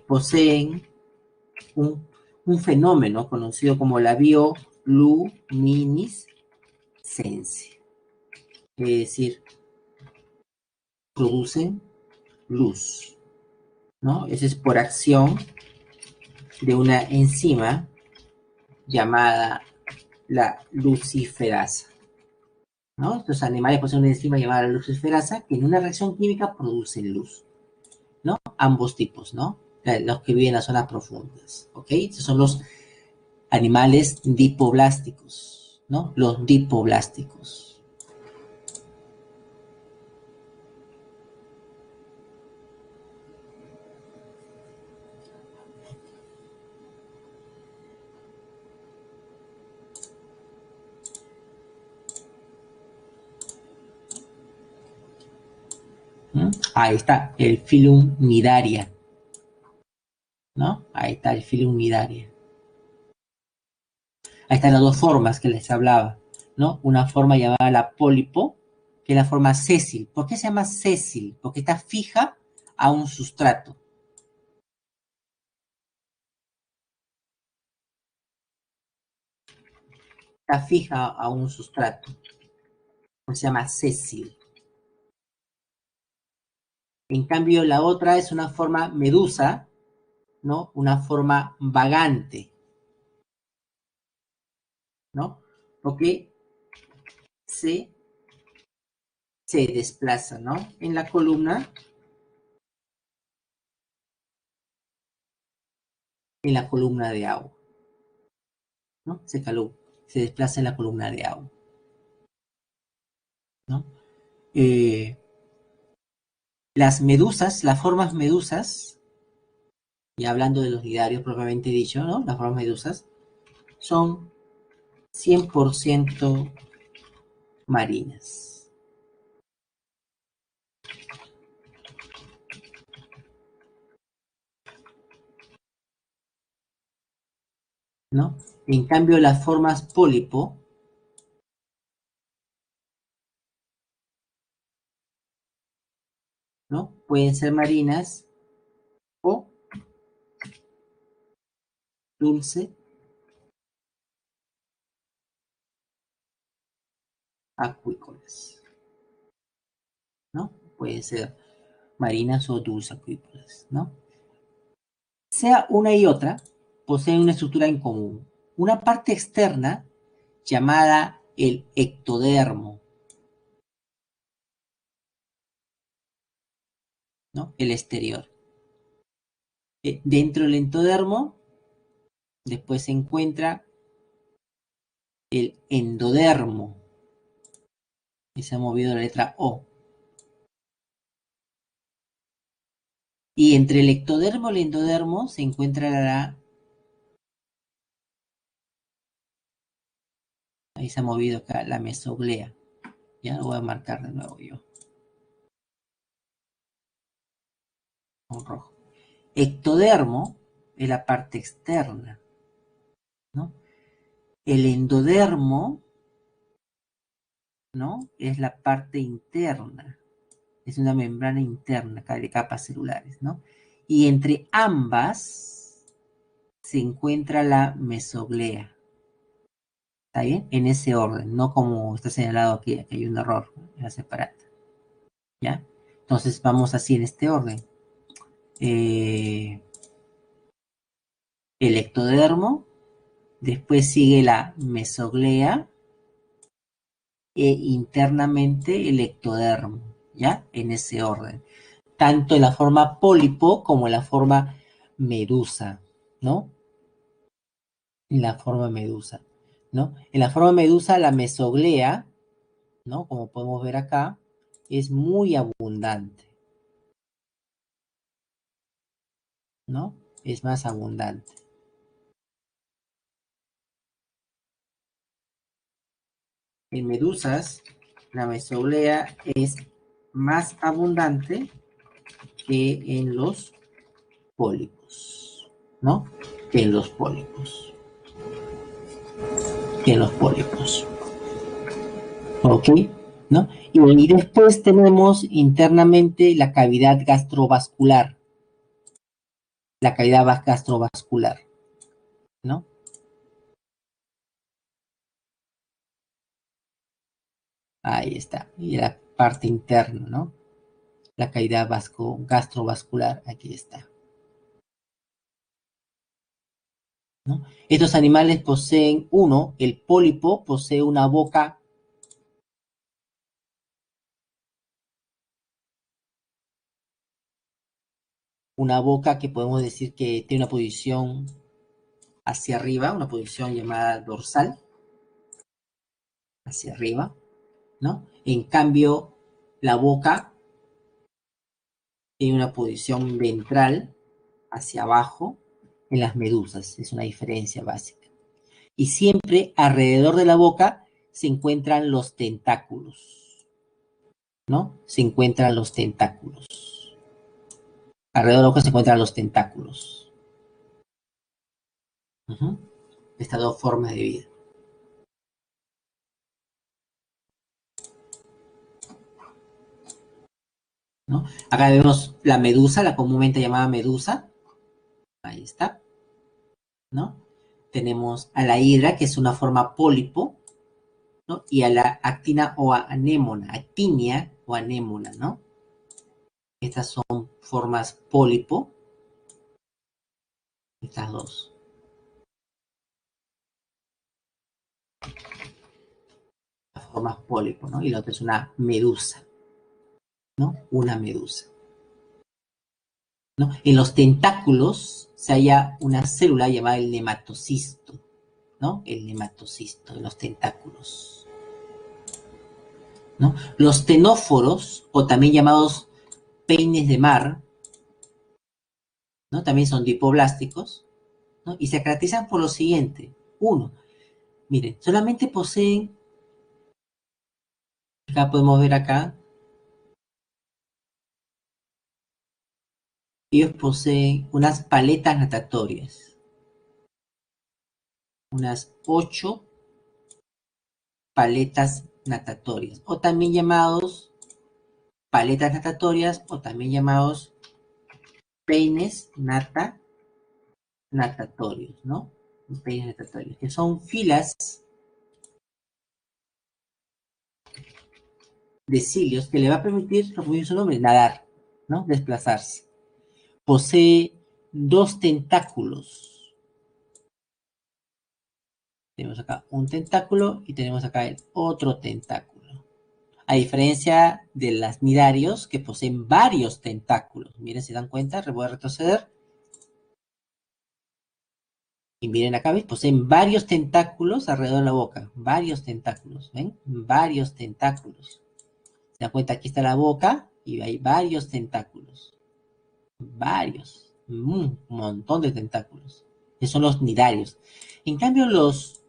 poseen un fenómeno conocido como la bioluminiscencia, es decir, producen luz, ¿no? Eso es por acción de una enzima llamada la luciferasa, ¿no? Estos animales poseen una enzima llamada la luciferasa que en una reacción química producen luz, ¿no? Ambos tipos, ¿no? Los que viven en las zonas profundas, ¿ok? Estos son los animales dipoblásticos, ¿no? Los dipoblásticos. ¿Mm? Ahí está, el filum nidaria, ¿no? Ahí está el filum nidaria. Ahí están las dos formas que les hablaba, ¿no? Una forma llamada la pólipo, que es la forma sésil. ¿Por qué se llama sésil? Porque está fija a un sustrato. Está fija a un sustrato. Se llama sésil. En cambio, la otra es una forma medusa, ¿no? Una forma vagante, ¿no? Porque se desplaza, ¿no? En la columna de agua, ¿no? Se desplaza en la columna de agua, ¿no? Las medusas, las formas medusas, y hablando de los nidarios propiamente dicho, ¿no? Las formas medusas son 100% marinas, ¿no? En cambio, las formas pólipo, ¿no? Pueden ser marinas o dulce acuícolas, ¿no? Pueden ser marinas o dulce acuícolas, ¿no? Sea una y otra, poseen una estructura en común. Una parte externa llamada el ectodermo, ¿no? El exterior. Dentro del endodermo, después se encuentra el endodermo, y se ha movido la letra O. Y entre el ectodermo y el endodermo se encuentra ahí se ha movido acá la mesoglea. Ya lo voy a marcar de nuevo yo, con rojo. Ectodermo es la parte externa, ¿no? El endodermo, ¿no? Es la parte interna. Es una membrana interna de capas celulares, ¿no? Y entre ambas se encuentra la mesoglea. ¿Está bien? En ese orden, no como está señalado aquí, que hay un error en la separata. ¿Ya? Entonces vamos así en este orden. El ectodermo, después sigue la mesoglea e internamente el ectodermo, ¿ya? En ese orden. Tanto en la forma pólipo como en la forma medusa, ¿no? En la forma medusa, ¿no? En la forma medusa, la mesoglea, ¿no? Como podemos ver acá, es muy abundante, ¿no? Es más abundante. En medusas, la mesoglea es más abundante que en los pólipos, ¿no? Que en los pólipos. Que en los pólipos. ¿Ok? ¿No? Y después tenemos internamente la cavidad gastrovascular. La cavidad gastrovascular, ¿no? Ahí está. Y la parte interna, ¿no? La cavidad gastrovascular, aquí está. ¿No? Estos animales poseen, el pólipo posee una boca que podemos decir que tiene una posición hacia arriba, una posición llamada dorsal, hacia arriba, ¿no? En cambio, la boca tiene una posición ventral hacia abajo en las medusas, es una diferencia básica. Y siempre alrededor de la boca se encuentran los tentáculos, ¿no? Se encuentran los tentáculos. Alrededor de la boca se encuentran los tentáculos. Uh-huh. Estas dos formas de vida. ¿No? Acá vemos la medusa, la comúnmente llamada medusa. Ahí está. ¿No? Tenemos a la hidra, que es una forma pólipo, ¿no? Y a la actina o anémona, actinia o anémona, ¿no? Estas son formas pólipo. Estas dos. Las formas pólipo, ¿no? Y la otra es una medusa, ¿no? Una medusa. ¿No? En los tentáculos se halla una célula llamada el nematocisto, ¿no? El nematocisto de los tentáculos, ¿no? Los tenóforos, o también llamados peines de mar, ¿no? También son dipoblásticos, ¿no? Y se caracterizan por lo siguiente. Uno, miren, solamente poseen, acá podemos ver acá, ellos poseen unas paletas natatorias, unas 8 paletas natatorias, o también llamados paletas natatorias, o también llamados peines natatorios, ¿no? Peines natatorios, que son filas de cilios que le va a permitir, como dice su nombre, nadar, ¿no? Desplazarse. Posee 2 tentáculos. Tenemos acá un tentáculo y tenemos acá el otro tentáculo. A diferencia de las nidarios que poseen varios tentáculos. Miren, si dan cuenta, voy a retroceder. Y miren acá, ¿ves? Poseen varios tentáculos alrededor de la boca. Varios tentáculos, ¿ven? Varios tentáculos. Se dan cuenta, aquí está la boca y hay varios tentáculos. Varios. Un montón de tentáculos. Que son los nidarios. En cambio, los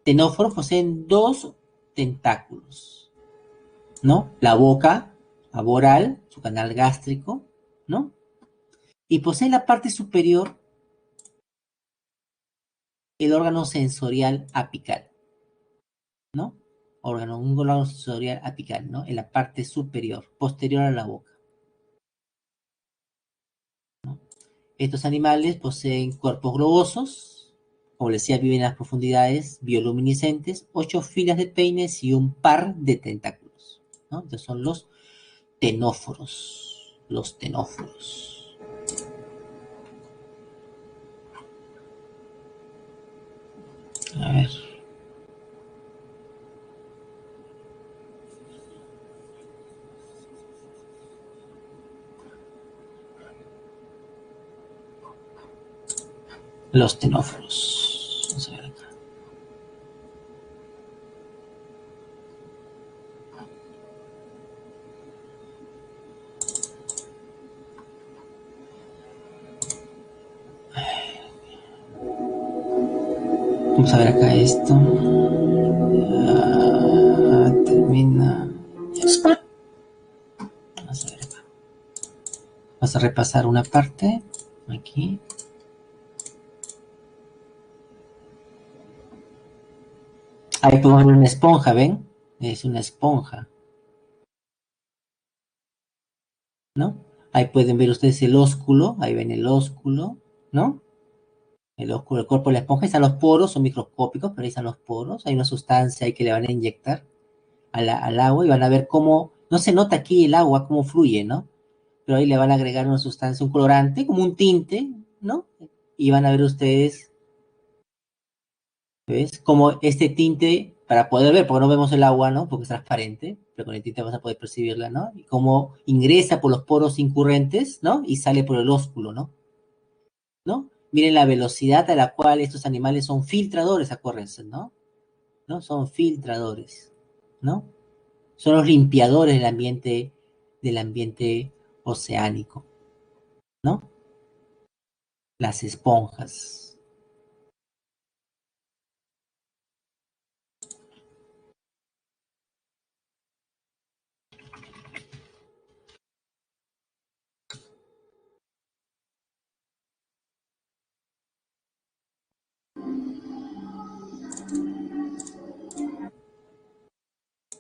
tenóforos poseen 2 tentáculos, ¿no? La boca aboral, su canal gástrico, ¿no? Y posee en la parte superior el órgano sensorial apical, ¿no? Un órgano sensorial apical, ¿no? En la parte superior, posterior a la boca, ¿no? Estos animales poseen cuerpos globosos, como les decía, viven en las profundidades bioluminiscentes, 8 filas de peines y un par de tentáculos, ¿no? Estos son los tenóforos, los tenóforos. A ver. Los tenóforos. Vamos a ver acá. Vamos a ver acá esto. Termina. Vamos a ver acá. Vamos a repasar una parte. Aquí. Ahí podemos ver una esponja, ¿ven? Es una esponja, ¿no? Ahí pueden ver ustedes el ósculo. Ahí ven el ósculo, ¿no? El ósculo, el cuerpo de la esponja. Ahí están los poros, son microscópicos, pero ahí están los poros. Hay una sustancia ahí que le van a inyectar. al agua y van a ver cómo, no se nota aquí el agua, cómo fluye, ¿no? Pero ahí le van a agregar una sustancia, un colorante, como un tinte, ¿no? Y van a ver ustedes, ¿ves? Como este tinte, para poder ver, porque no vemos el agua, ¿no? Porque es transparente, pero con el tinte vas a poder percibirla, ¿no? Y cómo ingresa por los poros incurrentes, ¿no? Y sale por el ósculo, ¿no? ¿No? Miren la velocidad a la cual estos animales son filtradores, acuérdense, ¿no? ¿No? Son filtradores, ¿no? Son los limpiadores del ambiente oceánico, ¿no? Las esponjas,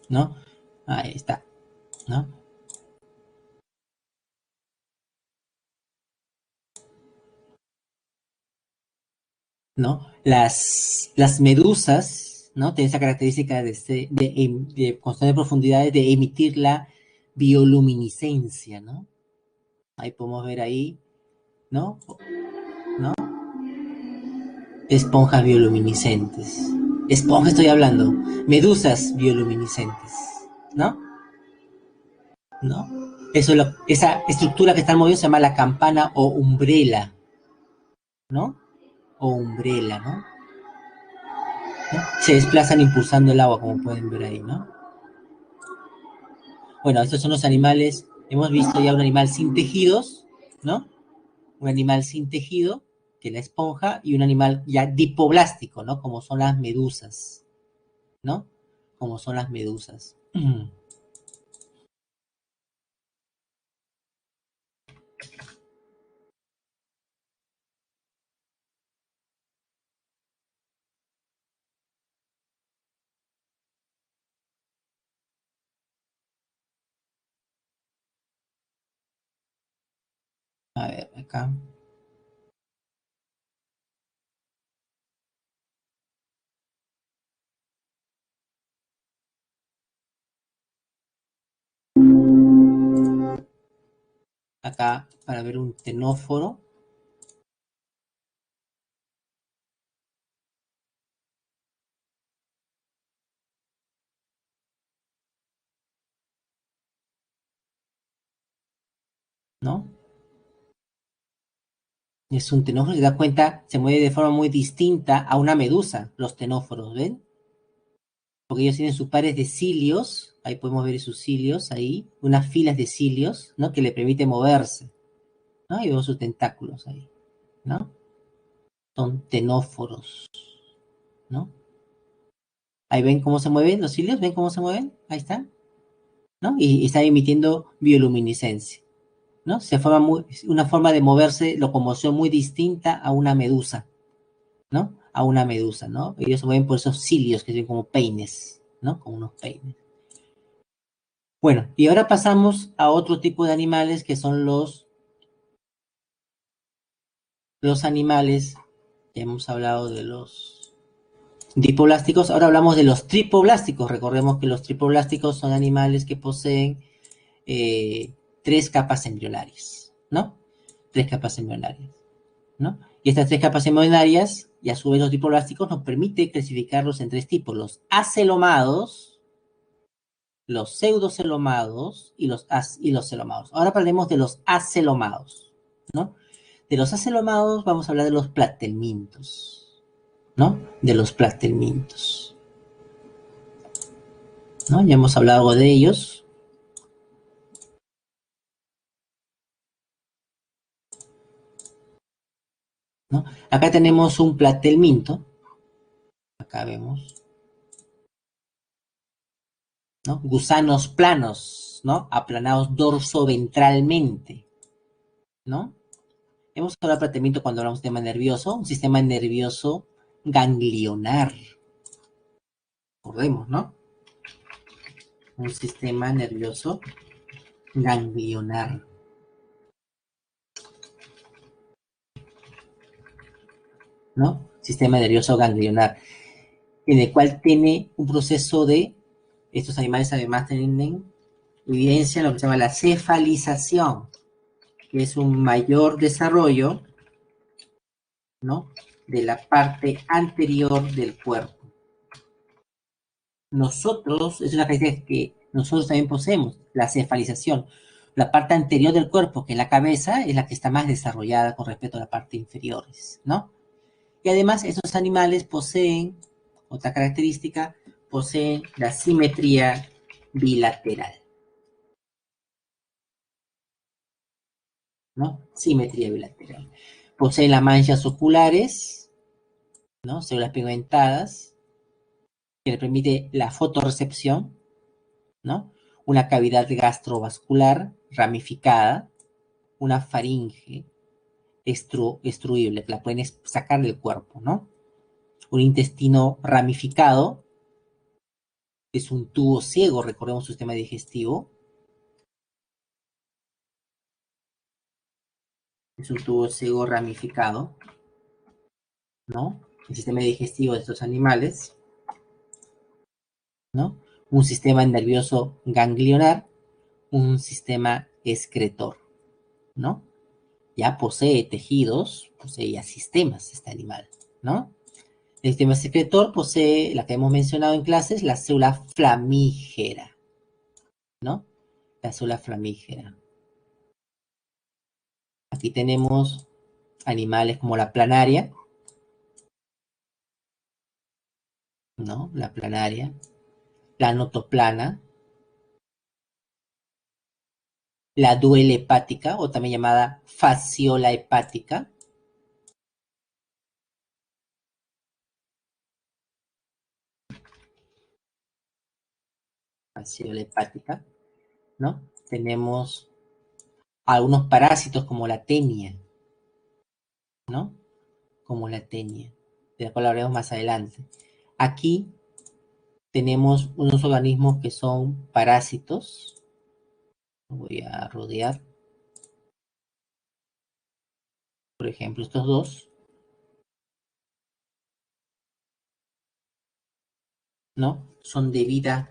¿no? Ahí está, ¿no? ¿No? Las medusas, ¿no? Tienen esa característica de constante profundidad de emitir la bioluminiscencia, ¿no? Ahí podemos ver ahí, ¿no? ¿No? Esponjas bioluminiscentes. Esponjas estoy hablando. Medusas bioluminiscentes, ¿no? ¿No? Esa estructura que están moviendo se llama la campana o umbrela, ¿no? O umbrela, ¿no? ¿No? Se desplazan impulsando el agua, como pueden ver ahí, ¿no? Bueno, estos son los animales. Hemos visto ya un animal sin tejidos, ¿no? Un animal sin tejido, que es la esponja, y un animal ya dipoblástico, ¿no? Como son las medusas, ¿no? Como son las medusas. A ver, acá. Acá para ver un tenóforo, ¿no? Es un tenóforo, se da cuenta, se mueve de forma muy distinta a una medusa, los tenóforos, ¿ven? Porque ellos tienen sus pares de cilios, ahí podemos ver sus cilios, ahí, unas filas de cilios, ¿no? Que le permite moverse, ¿no? Y vemos sus tentáculos ahí, ¿no? Son tenóforos, ¿no? Ahí ven cómo se mueven los cilios, ¿ven cómo se mueven? Ahí están, ¿no? Y están emitiendo bioluminiscencia, ¿no? Una forma de moverse, locomoción muy distinta a una medusa, ¿no? A una medusa, ¿no? Ellos se mueven por esos cilios que son como peines, ¿no? Como unos peines. Bueno, y ahora pasamos a otro tipo de animales que son los animales, ya hemos hablado de los dipoblásticos, ahora hablamos de los tripoblásticos. Recordemos que los tripoblásticos son animales que poseen eh, tres capas embrionarias, ¿no? Tres capas embrionarias, ¿no? Y estas tres capas embrionarias, y a su vez los tripoblásticos, nos permite clasificarlos en tres tipos: los acelomados, los pseudocelomados y los celomados. Ahora hablaremos de los acelomados, ¿no? De los acelomados vamos a hablar de los platelmintos, ¿no? De los platelmintos, ¿no? Ya hemos hablado algo de ellos, ¿no? Acá tenemos un platelminto, acá vemos, ¿no? Gusanos planos, ¿no? Aplanados dorso-ventralmente, ¿no? Hemos hablado de platelminto cuando hablamos de un sistema nervioso ganglionar, recordemos, ¿no? Un sistema nervioso ganglionar, ¿no? Sistema nervioso ganglionar, en el cual tiene un proceso de Estos animales además tienen evidencia de lo que se llama la cefalización, que es un mayor desarrollo, ¿no?, de la parte anterior del cuerpo. Nosotros, es una característica que nosotros también poseemos, la cefalización. La parte anterior del cuerpo, que es la cabeza, es la que está más desarrollada con respecto a la parte inferior, ¿no? Y además, estos animales poseen, otra característica, poseen la simetría bilateral, ¿no? Simetría bilateral. Poseen las manchas oculares, ¿no? Células pigmentadas, que le permite la fotorrecepción, ¿no? Una cavidad gastrovascular ramificada, una faringe extruible, que la pueden sacar del cuerpo, ¿no? Un intestino ramificado, que es un tubo ciego, recordemos su sistema digestivo, es un tubo ciego ramificado, ¿no? El sistema digestivo de estos animales, ¿no? Un sistema nervioso ganglionar, un sistema excretor, ¿no? Ya posee tejidos, posee ya sistemas este animal, ¿no? El sistema secretor posee, la que hemos mencionado en clases, la célula flamígera, ¿no? La célula flamígera. Aquí tenemos animales como la planaria, ¿no? La planaria, la notoplana, la duela hepática, o también llamada fasciola hepática, fasciola hepática, ¿no? Tenemos algunos parásitos como la tenia, ¿no? Como la tenia, de la cual hablaremos más adelante. Aquí tenemos unos organismos que son parásitos. Voy a rodear, por ejemplo, estos dos, ¿no? Son de vida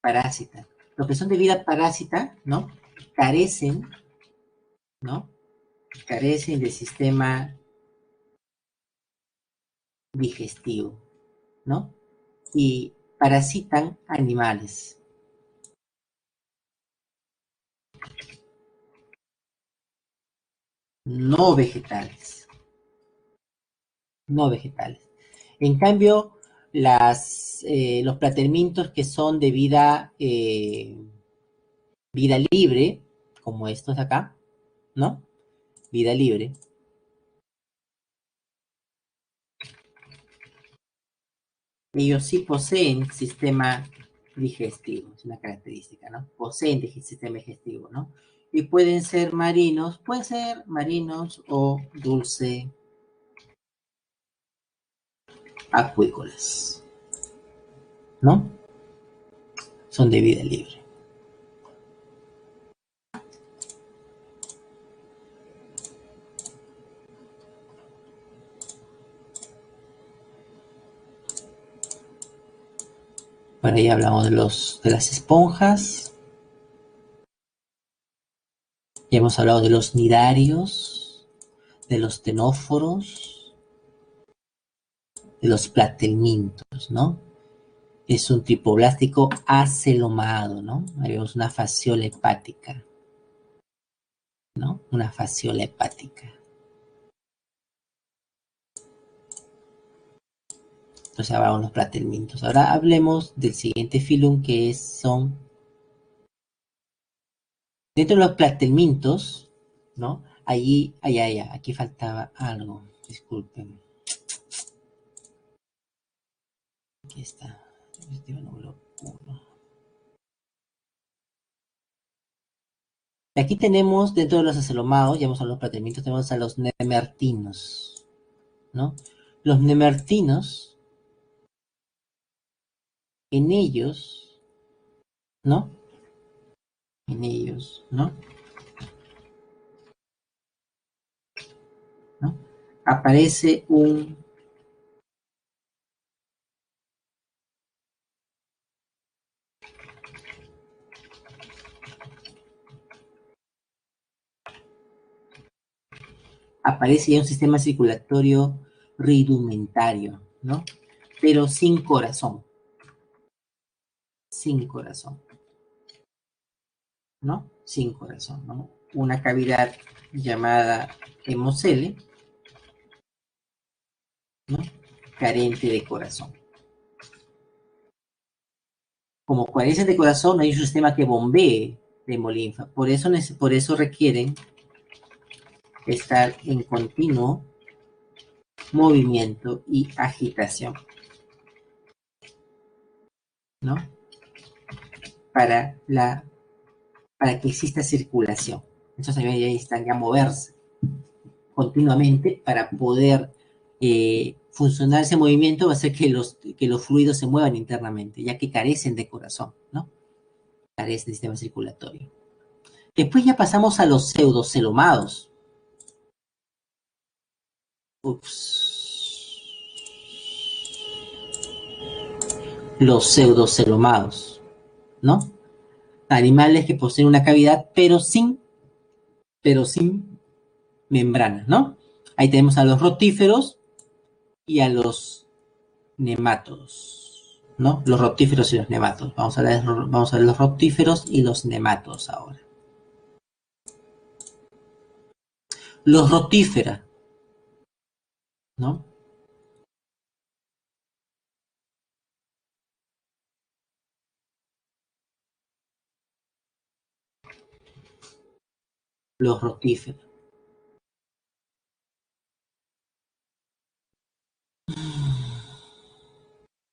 parásita. Los que son de vida parásita, ¿no? Carecen, ¿no? Carecen de sistema digestivo, ¿no? Y parasitan animales, no vegetales, no vegetales. En cambio, los platelmintos que son de vida libre, como estos de acá, ¿no? Vida libre. Ellos sí poseen sistema digestivo, es una característica, ¿no? Poseen sistema digestivo, ¿no? Y pueden ser marinos o dulce acuícolas, ¿no? Son de vida libre. Por ahí hablamos de las esponjas. Ya hemos hablado de los nidarios, de los tenóforos, de los platelmintos, ¿no? Es un tripoblástico acelomado, ¿no? Ahí vemos una fasciola hepática, ¿no? Una fasciola hepática. Entonces hablamos de los platelmintos. Ahora hablemos del siguiente filum, que son dentro de los platelmintos, ¿no? Aquí faltaba algo, disculpen. Aquí está. Aquí tenemos, dentro de los acelomados, ya hemos hablado de los platelmintos, tenemos a los nemertinos, ¿no? Los nemertinos, en ellos, ¿no? En ellos, ¿no? ¿No? Aparece aparece ya un sistema circulatorio rudimentario, ¿no? Pero sin corazón, ¿no? Sin corazón, ¿no? Una cavidad llamada hemocele, ¿no? Carente de corazón. Como carece de corazón, no hay un sistema que bombee de hemolinfa. Por eso requieren estar en continuo movimiento y agitación, ¿no? Para, para que exista circulación. Entonces ya están ya moverse continuamente para poder funcionar ese movimiento, va a hacer que los fluidos se muevan internamente, ya que carecen de corazón, ¿no? Carecen de sistema circulatorio. Después ya pasamos a los pseudocelomados. Ups. Los pseudocelomados, ¿no? Animales que poseen una cavidad, pero sin membrana, ¿no? Ahí tenemos a los rotíferos y a los nemátodos, ¿no? Los rotíferos y los nemátodos. Vamos a ver los rotíferos y los nemátodos ahora. Los rotífera, ¿no? Los rotíferos.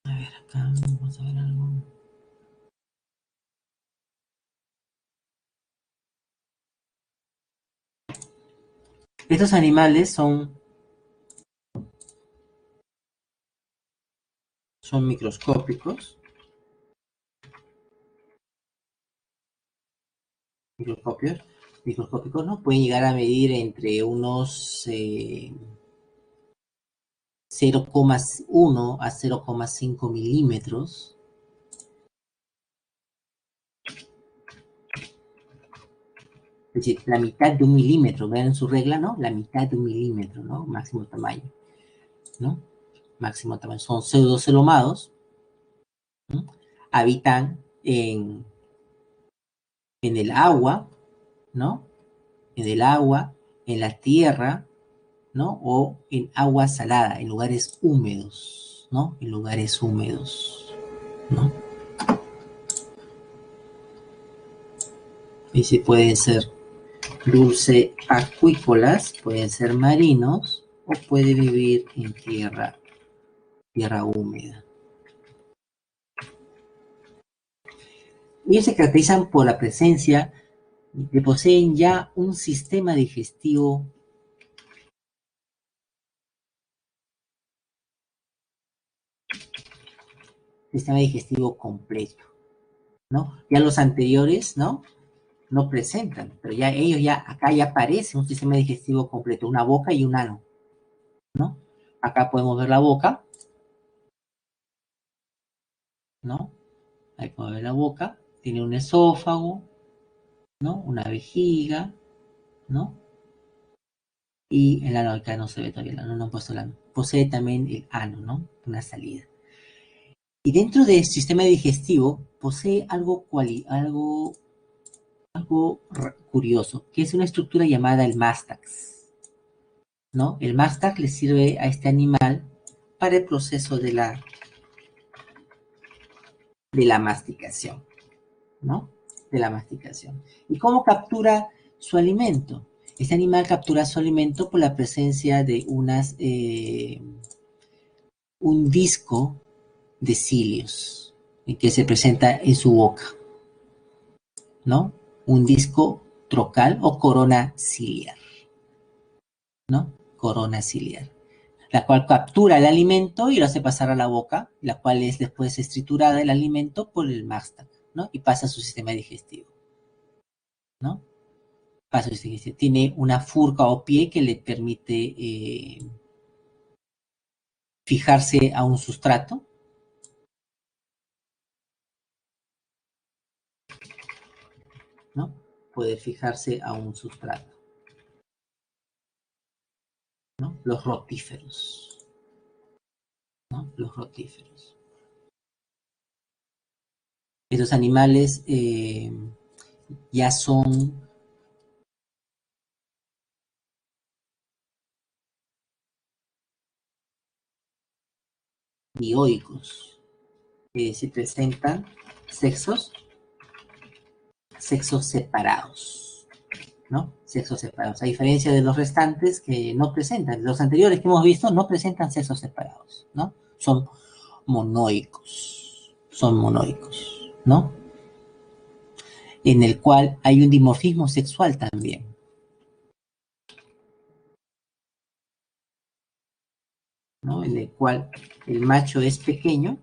A ver, acá vamos a ver algo. Estos animales son microscópicos. Microscópicos, ¿no? Pueden llegar a medir entre unos 0,1 a 0,5 milímetros. Es decir, la mitad de un milímetro, vean en su regla, ¿no? La mitad de un milímetro, ¿no? Máximo tamaño, ¿no? Máximo tamaño. Son pseudocelomados, ¿no? Habitan en el agua, ¿no? En el agua, en la tierra, ¿no? O en agua salada, en lugares húmedos, ¿no? En lugares húmedos, ¿no? Y si pueden ser dulce acuícolas, pueden ser marinos o puede vivir en tierra húmeda. Ellos se caracterizan por la presencia de poseen ya un sistema digestivo completo, ¿no? Ya los anteriores, ¿no? No presentan, pero ya ellos acá ya aparece un sistema digestivo completo, una boca y un ano, ¿no? Acá podemos ver la boca, ¿no? Ahí podemos ver la boca, tiene un esófago, ¿no? Una vejiga, ¿no? Y el ano acá no se ve todavía, el ano no han puesto el ano. Posee también el ano, ¿no? Una salida. Y dentro del sistema digestivo posee algo curioso, que es una estructura llamada el mástax, ¿no? El mástax le sirve a este animal para el proceso de la masticación, ¿no? De la masticación. ¿Y cómo captura su alimento? Este animal captura su alimento por la presencia de un disco de cilios que se presenta en su boca, ¿no? Un disco trocal o corona ciliar, ¿no? Corona ciliar, la cual captura el alimento y lo hace pasar a la boca, la cual es después triturada el alimento por el mástax, ¿no? Y pasa a su sistema digestivo, ¿no? Pasa a su sistema digestivo. Tiene una furca o pie que le permite fijarse a un sustrato, ¿no? Poder fijarse a un sustrato. ¿no? Los rotíferos, ¿no? Los rotíferos. Estos animales ya son dioicos, se presentan sexos separados, ¿no? Sexos separados, a diferencia de los restantes que no presentan. Los anteriores que hemos visto no presentan sexos separados, ¿no? Son monoicos, ¿no? En el cual hay un dimorfismo sexual también, ¿no? En el cual el macho es pequeño,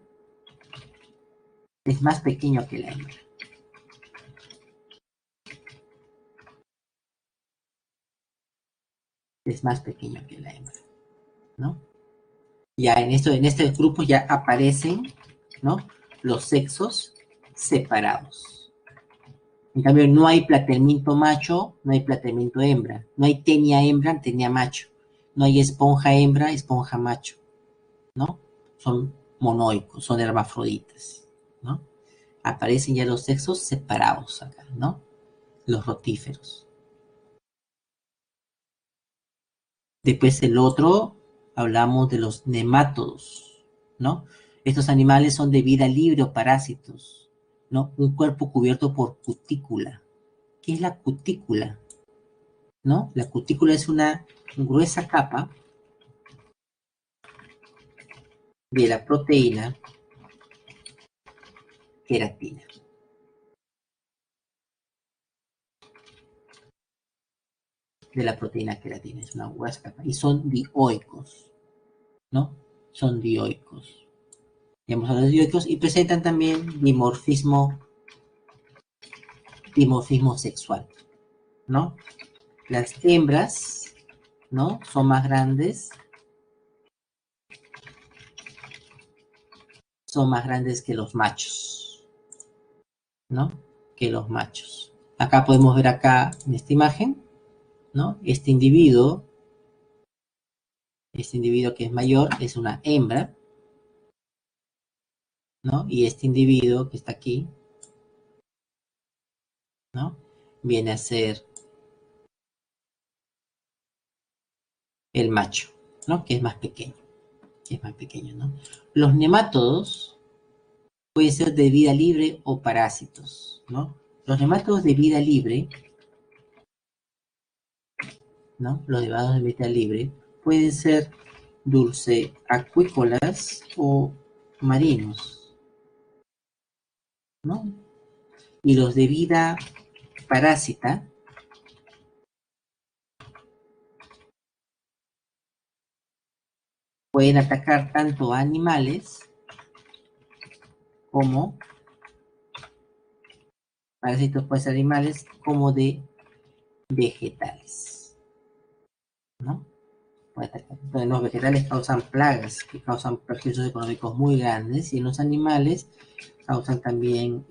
es más pequeño que la hembra. Es más pequeño que la hembra, ¿no? Ya en este grupo ya aparecen, ¿no? Los sexos separados. En cambio, no hay plateamiento macho, no hay plateamiento hembra. No hay tenia hembra, tenia macho. No hay esponja hembra, esponja macho, ¿no? Son monoicos, son hermafroditas, ¿no? Aparecen ya los sexos separados acá, ¿no? Los rotíferos. Después el otro, hablamos de los nemátodos, ¿no? Estos animales son de vida libre o parásitos, ¿no? Un cuerpo cubierto por cutícula. ¿Qué es la cutícula? ¿No? La cutícula es una gruesa capa de la proteína queratina. De la proteína queratina, es una gruesa capa. Y son dioicos, ¿no? Son dioicos. Ya hemos hablado de dioicos y presentan también dimorfismo sexual, ¿no? Las hembras, ¿no? Son más grandes que los machos, ¿no? Que los machos. Acá podemos ver acá en esta imagen, ¿no? Este individuo que es mayor es una hembra, ¿no? Y este individuo que está aquí, ¿no? Viene a ser el macho, ¿no? Que es más pequeño, ¿no? Los nemátodos pueden ser de vida libre o parásitos, ¿no? Los nemátodos de vida libre, ¿no? Los nemátodos de vida libre pueden ser dulce acuícolas o marinos, ¿no? Y los de vida parásita pueden atacar tanto a animales como parásitos pueden ser animales como de vegetales, ¿no? Entonces, los vegetales causan plagas que causan perjuicios económicos muy grandes y en los animales causan también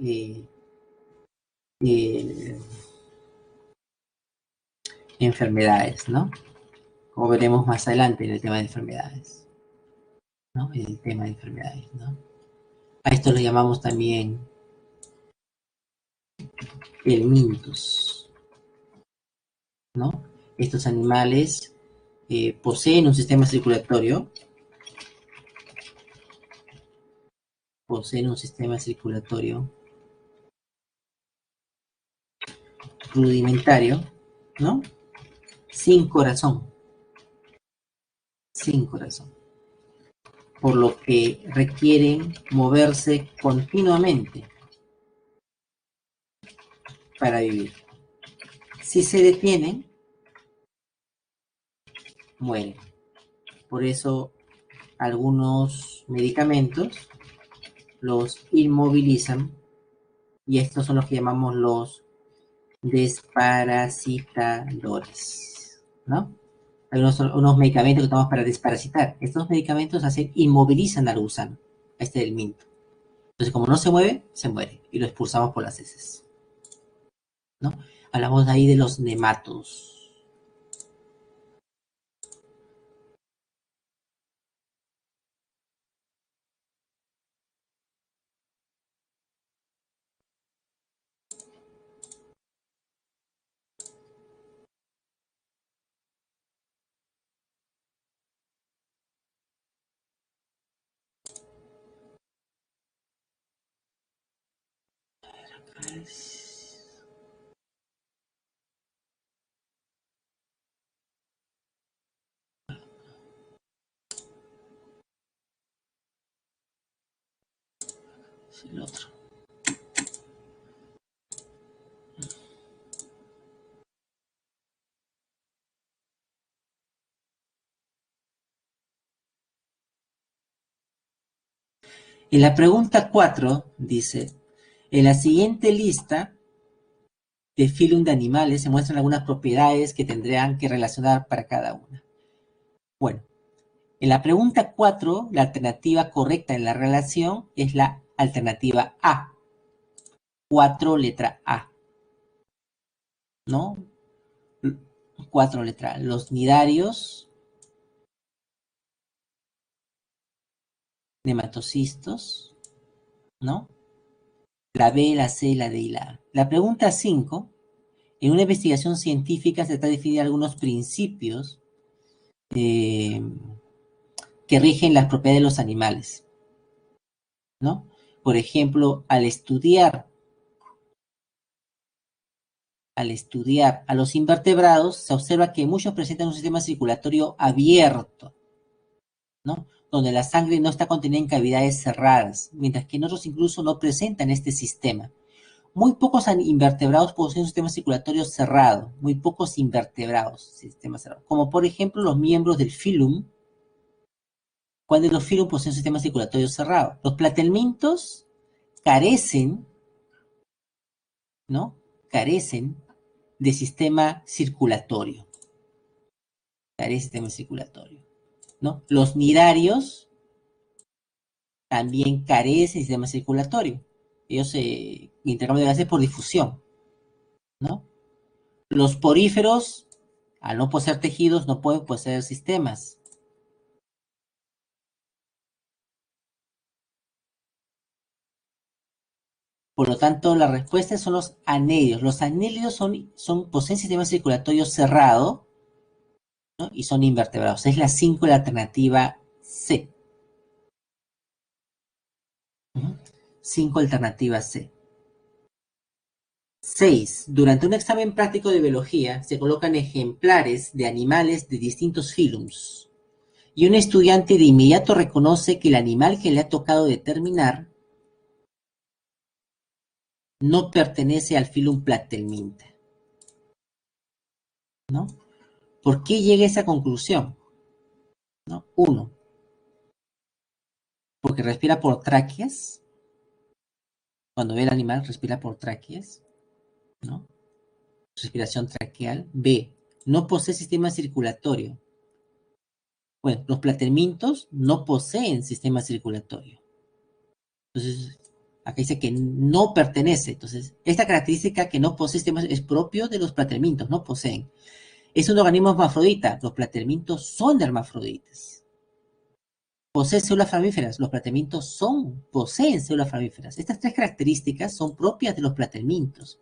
enfermedades, ¿no? Como veremos más adelante en el tema de enfermedades, ¿no? En el tema de enfermedades, ¿no? A esto lo llamamos también helmintos, ¿no? Estos animales poseen un sistema circulatorio, rudimentario, ¿no? Sin corazón, por lo que requieren moverse continuamente para vivir. Si se detienen, mueren. Por eso algunos medicamentos los inmovilizan y estos son los que llamamos los desparasitadores, ¿no? Hay unos medicamentos que tomamos para desparasitar. Estos medicamentos inmovilizan al gusano, a este del minto. Entonces, como no se mueve, se muere y lo expulsamos por las heces, ¿no? Hablamos ahí de los nemátodos. El otro. En la pregunta 4 dice, en la siguiente lista de filum de animales se muestran algunas propiedades que tendrán que relacionar para cada una. Bueno, en la pregunta 4, la alternativa correcta en la relación es la alternativa A. 4, letra A. ¿No? 4, letra A. Los nidarios, nematocistos, ¿no? La B, la C, la D y la A. La pregunta 5, en una investigación científica se trata de definir algunos principios que rigen las propiedades de los animales, ¿no? Por ejemplo, al estudiar a los invertebrados, se observa que muchos presentan un sistema circulatorio abierto, ¿no? Donde la sangre no está contenida en cavidades cerradas, mientras que en otros incluso no presentan este sistema. Muy pocos invertebrados poseen un sistema circulatorio cerrado, muy pocos invertebrados, sistema cerrado, como por ejemplo los miembros del filum. ¿Cuál de los filum posee un sistema circulatorio cerrado? Los platelmintos carecen, ¿no? Carecen de sistema circulatorio. Carece de sistema circulatorio, ¿no? Los nidarios también carecen de sistema circulatorio. Ellos se intercambian de gases por difusión, ¿no? Los poríferos, al no poseer tejidos, no pueden poseer sistemas. Por lo tanto, la respuesta son los anélidos. Los anélidos poseen sistema circulatorio cerrado, ¿no? Y son invertebrados. Es la 5, la alternativa C. 5, alternativa C. 6. Durante un examen práctico de biología se colocan ejemplares de animales de distintos filums. Y un estudiante de inmediato reconoce que el animal que le ha tocado determinar no pertenece al filum Platelminta, ¿no? ¿Por qué llega a esa conclusión? ¿No? 1. Porque respira por tráqueas. Cuando ve el animal, respira por tráqueas, ¿no? Respiración traqueal. B. No posee sistema circulatorio. Bueno, los platelmintos no poseen sistema circulatorio. Entonces, acá dice que no pertenece. Entonces, esta característica que no posee sistema es propio de los platelmintos, no poseen. Es un organismo hermafrodita. Los platelmintos son hermafroditas. Posee células flamíferas. Los platelmintos poseen células flamíferas. Estas 3 características son propias de los platelmintos.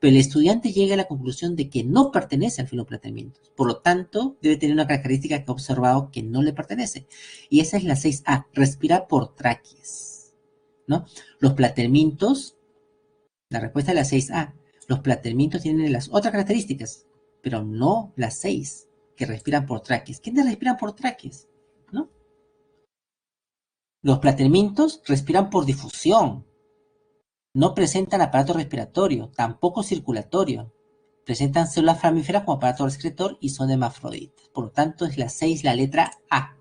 Pero el estudiante llega a la conclusión de que no pertenece al filum Platelmintos. Por lo tanto, debe tener una característica que ha observado que no le pertenece. Y esa es la 6A, respirar por tráqueas, ¿no? Los platelmintos, la respuesta es la 6A. Los platelmintos tienen las otras características, pero no las 6, que respiran por tráqueas. ¿Quiénes respiran por tráqueas? ¿No? Los platelmintos respiran por difusión. No presentan aparato respiratorio, tampoco circulatorio. Presentan células flamíferas como aparato excretor y son hermafroditas. Por lo tanto, es la 6, la letra A.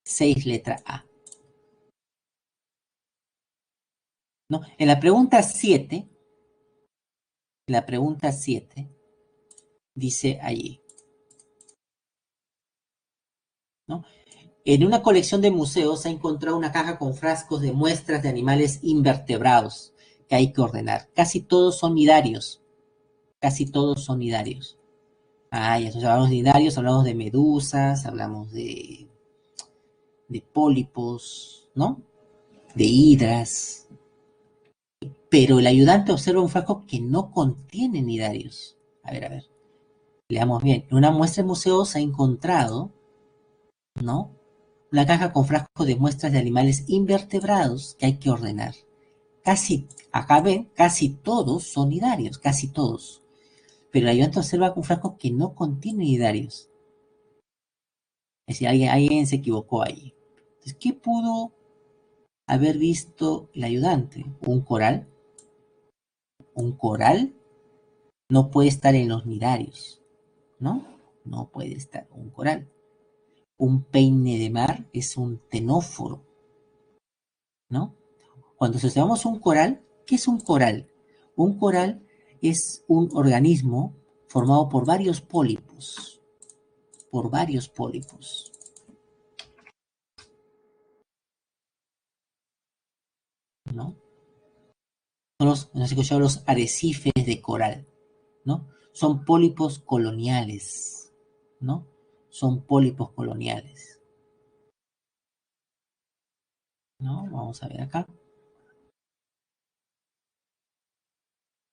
6, letra A. ¿No? En la pregunta 7, dice allí, ¿no? En una colección de museos se ha encontrado una caja con frascos de muestras de animales invertebrados que hay que ordenar. Casi todos son nidarios. Casi todos son nidarios. Ah, ya, entonces hablamos de nidarios, hablamos de medusas, hablamos de pólipos, ¿no? De hidras. Pero el ayudante observa un frasco que no contiene nidarios. A ver. Leamos bien. En una muestra de museo se ha encontrado, ¿no? Una caja con frascos de muestras de animales invertebrados que hay que ordenar. acá ven, casi todos son nidarios, casi todos. Pero el ayudante observa un frasco que no contiene nidarios. Es decir, alguien se equivocó ahí. Entonces, ¿qué pudo haber visto el ayudante? ¿Un coral? Un coral no puede estar en los nidarios, ¿no? No puede estar un coral. Un peine de mar es un tenóforo, ¿no? Cuando observamos un coral, ¿qué es un coral? Un coral es un organismo formado por varios pólipos, ¿no? No has escuchado los arrecifes de coral, ¿no? Son pólipos coloniales, ¿no? Son pólipos coloniales, ¿no? Vamos a ver acá.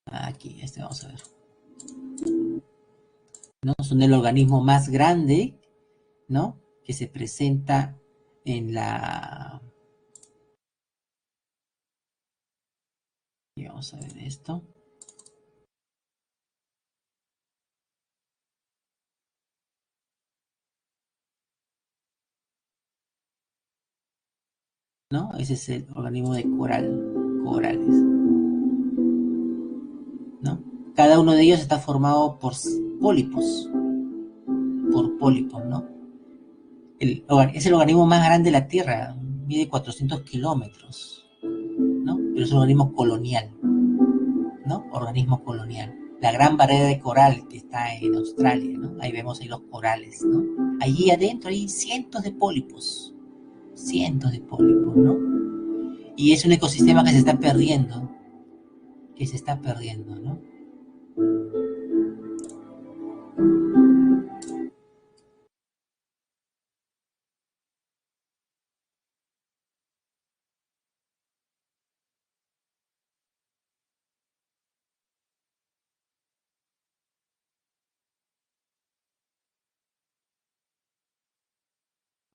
Aquí, vamos a ver. ¿No? Son el organismo más grande, ¿no? Que se presenta en la... Y vamos a ver esto. ¿No? Ese es el organismo de corales, ¿no? Cada uno de ellos está formado por pólipos, ¿no? Es el organismo más grande de la Tierra, mide 400 kilómetros, ¿no? Pero es un organismo colonial, ¿no? Organismo colonial. La gran barrera de coral que está en Australia, ¿no? Ahí vemos ahí los corales, ¿no? Allí adentro hay cientos de pólipos, ¿no? Y es un ecosistema que se está perdiendo, ¿no?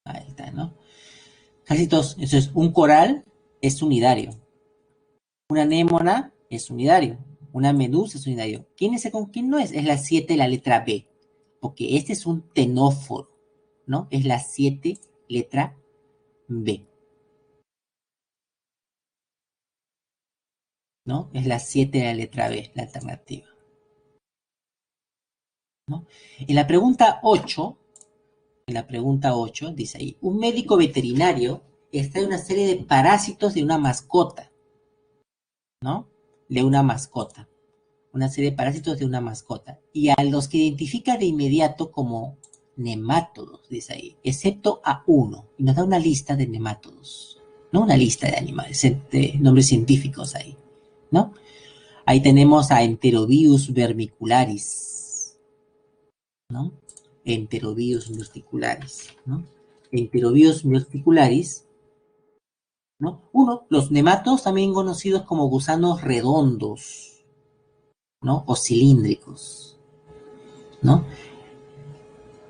Ahí está, ¿no? Casi todos. Entonces, un coral es unidario. Una anémona es unidario. Una medusa es unidario. ¿Quién no es? Es la 7, la letra B. Porque este es un tenóforo, ¿no? Es la 7, letra B, ¿no? Es la 7, la letra B, la alternativa, ¿no? En la pregunta 8, dice ahí, un médico veterinario extrae una serie de parásitos de una mascota, ¿no? De una mascota. Una serie de parásitos de una mascota, y a los que identifica de inmediato como nemátodos, dice ahí, excepto a uno, y nos da una lista de nemátodos, no una lista de animales, de nombres científicos ahí, ¿no? Ahí tenemos a Enterobius vermicularis, ¿no? Enterobius vermicularis, ¿no? Enterobius vermicularis, ¿no? Uno, los nematodos también conocidos como gusanos redondos, ¿no? O cilíndricos, ¿no?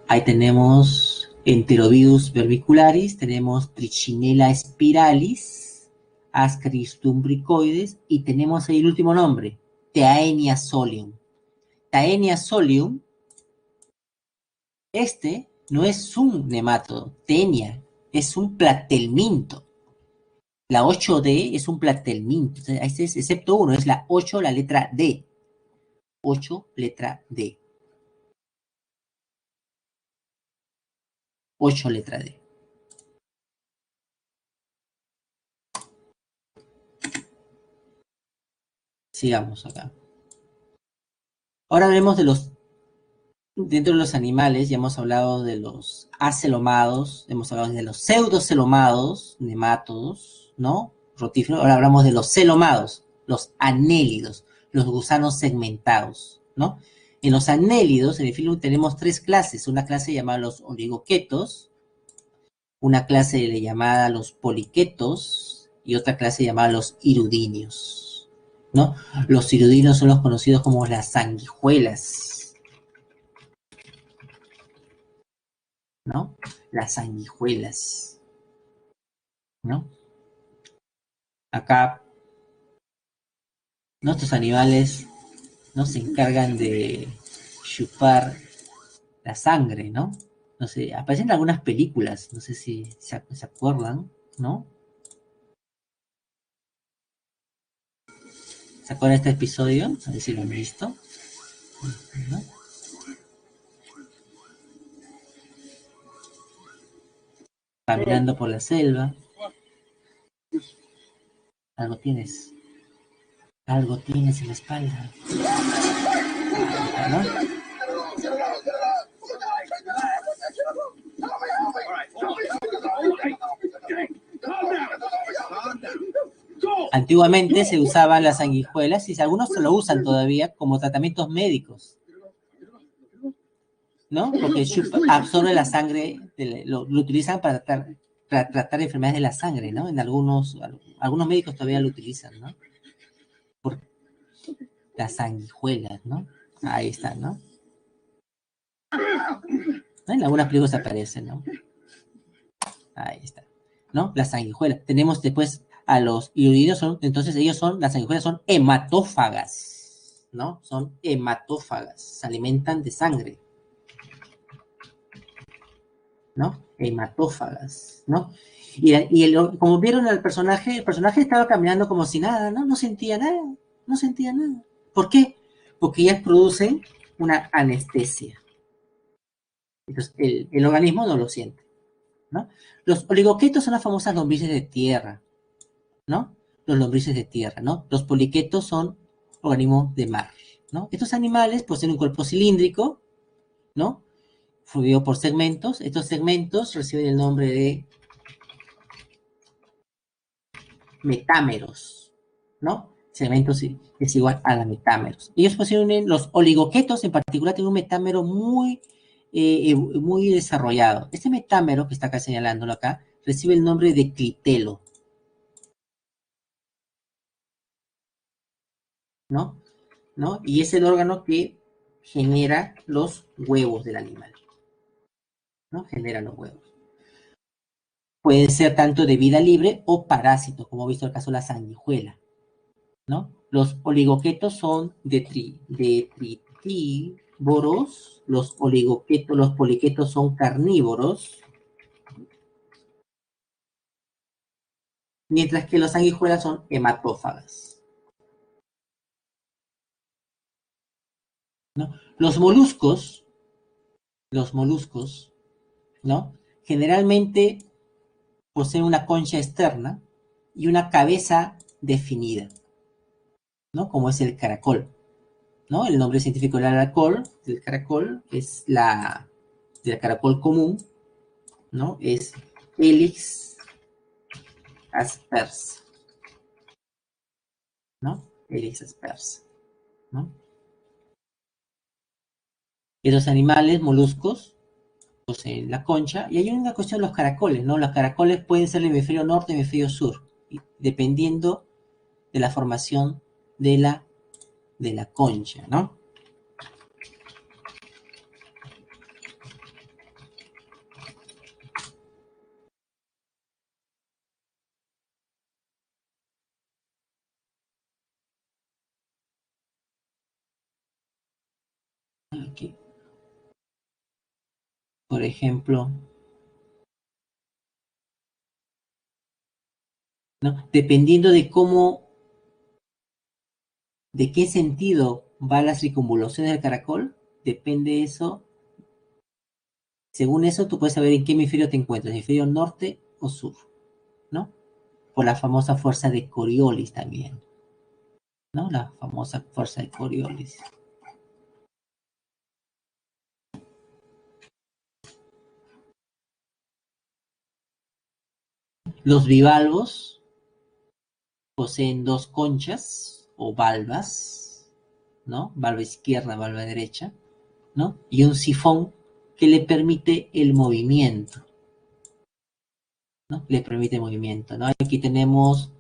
Ahí tenemos Enterobius verbicularis, tenemos Trichinella spiralis, Ascaris lumbricoides, y tenemos ahí el último nombre, Taenia solium. Taenia solium, este no es un nemátodo, Taenia, es un platelminto. La 8D es un platelminto, este es, excepto uno, es la 8, la letra D. 8, letra D. 8, letra D. Sigamos acá. Ahora veremos dentro de los animales, ya hemos hablado de los acelomados, hemos hablado de los pseudocelomados, nemátodos, ¿no? Rotíferos. Ahora hablamos de los celomados, los anélidos, los gusanos segmentados, ¿no? En los anélidos, en el filo tenemos tres clases. Una clase llamada los oligoquetos, una clase llamada los poliquetos y otra clase llamada los hirudinios, ¿no? Los hirudinios son los conocidos como las sanguijuelas, ¿no? Las sanguijuelas, ¿no? Acá ¿no? Estos animales, ¿no? Se encargan de chupar la sangre, ¿no? No sé, aparecen en algunas películas, no sé si se acuerdan, ¿no? ¿Se acuerdan de este episodio? A ver si lo han visto, ¿no? Caminando por la selva. Algo tienes. Algo tienes en la espalda. ¿No? Antiguamente se usaban las sanguijuelas y algunos se lo usan todavía como tratamientos médicos, ¿no? Porque absorbe la sangre, lo utilizan para tratar enfermedades de la sangre, ¿no? En algunos médicos todavía lo utilizan, ¿no? Por las sanguijuelas, ¿no? Ahí están, ¿no? En algunas películas aparecen, ¿no? Ahí está, ¿no? Las sanguijuelas. Tenemos después a los iodinos, entonces las sanguijuelas son hematófagas, ¿no? Son hematófagas, se alimentan de sangre, ¿no? Hematófagas, ¿no? Como vieron al personaje, el personaje estaba caminando como si nada, ¿no? No sentía nada, no sentía nada. ¿Por qué? Porque ellas producen una anestesia. Entonces, el organismo no lo siente, ¿no? Los oligoquetos son las famosas lombrices de tierra, ¿no? Los lombrices de tierra, ¿no? Los poliquetos son organismos de mar, ¿no? Estos animales poseen un cuerpo cilíndrico, ¿no? Fluido por segmentos. Estos segmentos reciben el nombre de metámeros, ¿no? Segmentos es igual a la metámeros. Ellos poseen, los oligoquetos en particular, tienen un metámero muy desarrollado. Este metámero, que está acá señalándolo acá, recibe el nombre de clitelo, ¿no? ¿No? Y es el órgano que genera los huevos del animal, ¿no? Genera los huevos. Pueden ser tanto de vida libre o parásitos, como he visto el caso de la sanguijuela, ¿no? Los oligoquetos son detrívoros, los poliquetos son carnívoros, mientras que las sanguijuelas son hematófagas, ¿no? Los moluscos, ¿no? Generalmente poseen una concha externa y una cabeza definida, ¿no? Como es el caracol, ¿no? El nombre científico del caracol del caracol común, ¿no? Es Helix aspersa, ¿no? Helix aspersa, ¿no? Esos animales, moluscos, poseen la concha, y hay una cuestión de los caracoles, ¿no? Los caracoles pueden ser el hemisferio norte y el hemisferio sur, dependiendo de la formación de la concha, ¿no? Aquí, por ejemplo, ¿no? Dependiendo de qué sentido va la circunvolución del caracol, depende eso. Según eso, tú puedes saber en qué hemisferio te encuentras, hemisferio norte o sur, ¿no? Por la famosa fuerza de Coriolis también, ¿no? La famosa fuerza de Coriolis. Los bivalvos poseen dos conchas o valvas, ¿no? Valva izquierda, valva derecha, ¿no? Y un sifón que le permite el movimiento, ¿no? Le permite el movimiento, ¿no? Aquí tenemos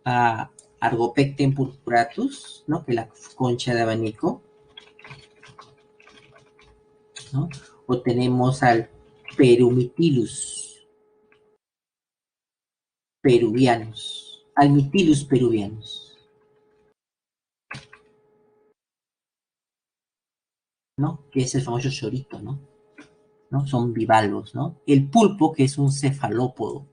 a Argopecten purpuratus, ¿no? Que es la concha de abanico, ¿no? O tenemos al Perumitilus peruvianus, al Mitilus peruvianus, ¿no? Que es el famoso chorito, ¿no? ¿No? Son bivalvos, ¿no? El pulpo, que es un cefalópodo,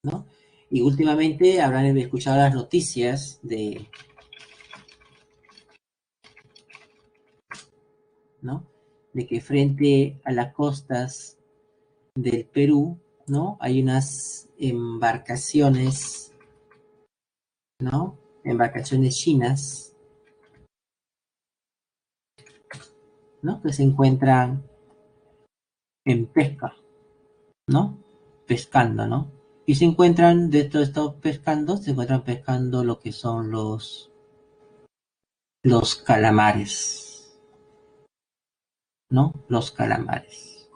¿no? Y últimamente habrán escuchado las noticias de, ¿no? De que frente a las costas del Perú, ¿no? Hay unas embarcaciones, ¿no? Embarcaciones chinas, ¿no? Que se encuentran en pesca, ¿no? Pescando, ¿no? Y se encuentran, de todo esto pescando, se encuentran pescando lo que son los calamares, ¿no? Los calamares.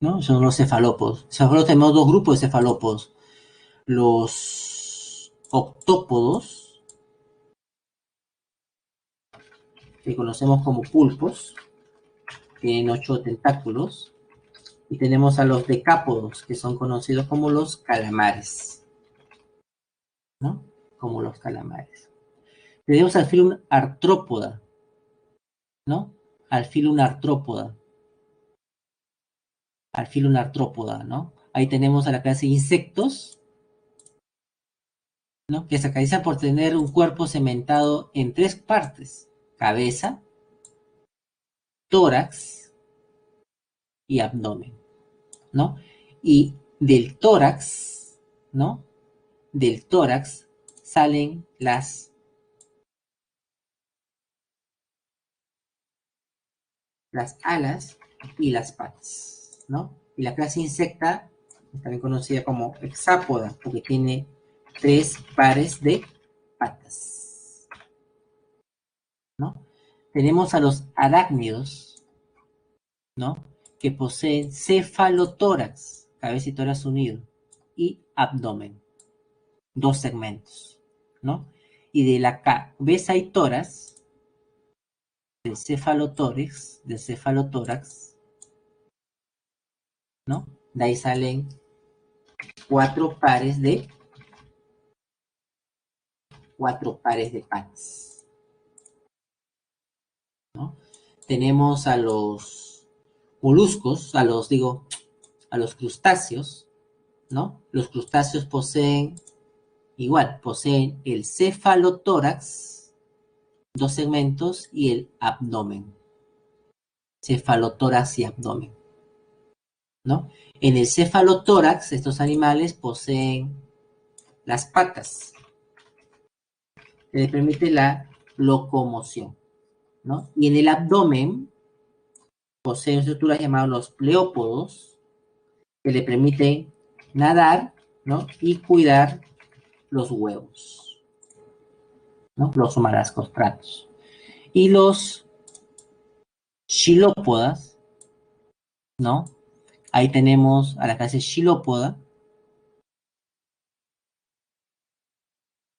¿No? Son los cefalópodos. Cefalópodos tenemos dos grupos de cefalópodos. Los octópodos, que conocemos como pulpos, tienen 8 tentáculos. Y tenemos a los decápodos, que son conocidos como los calamares, ¿no? Como los calamares. Tenemos al filum artrópoda, ¿no? Al filum artrópoda. Al filum artrópoda, ¿no? Ahí tenemos a la clase de insectos, ¿no? Que se caracteriza por tener un cuerpo cementado en 3 partes: cabeza, tórax y abdomen, ¿no? Y del tórax, ¿no? Del tórax salen las alas y las patas, ¿no? Y la clase insecta, también conocida como hexápoda, porque tiene 3 pares de patas, ¿no? Tenemos a los arácnidos, ¿no? Que poseen cefalotórax, cabeza y tórax unido, y abdomen, 2 segmentos, ¿no? Y de la cabeza y tórax, del cefalotórax, ¿no? De ahí salen 4 pares de patas, ¿no? Tenemos a los moluscos, a los crustáceos, ¿no? Los crustáceos poseen el cefalotórax, 2 segmentos, y el abdomen, cefalotórax y abdomen, ¿no? En el cefalotórax, estos animales poseen las patas, que les permite la locomoción, ¿no? Y en el abdomen poseen estructuras llamadas los pleópodos, que le permiten nadar, ¿no? Y cuidar los huevos, ¿no? Los marascostratos. Y los xilópodas, ¿no? Ahí tenemos a la clase xilópoda,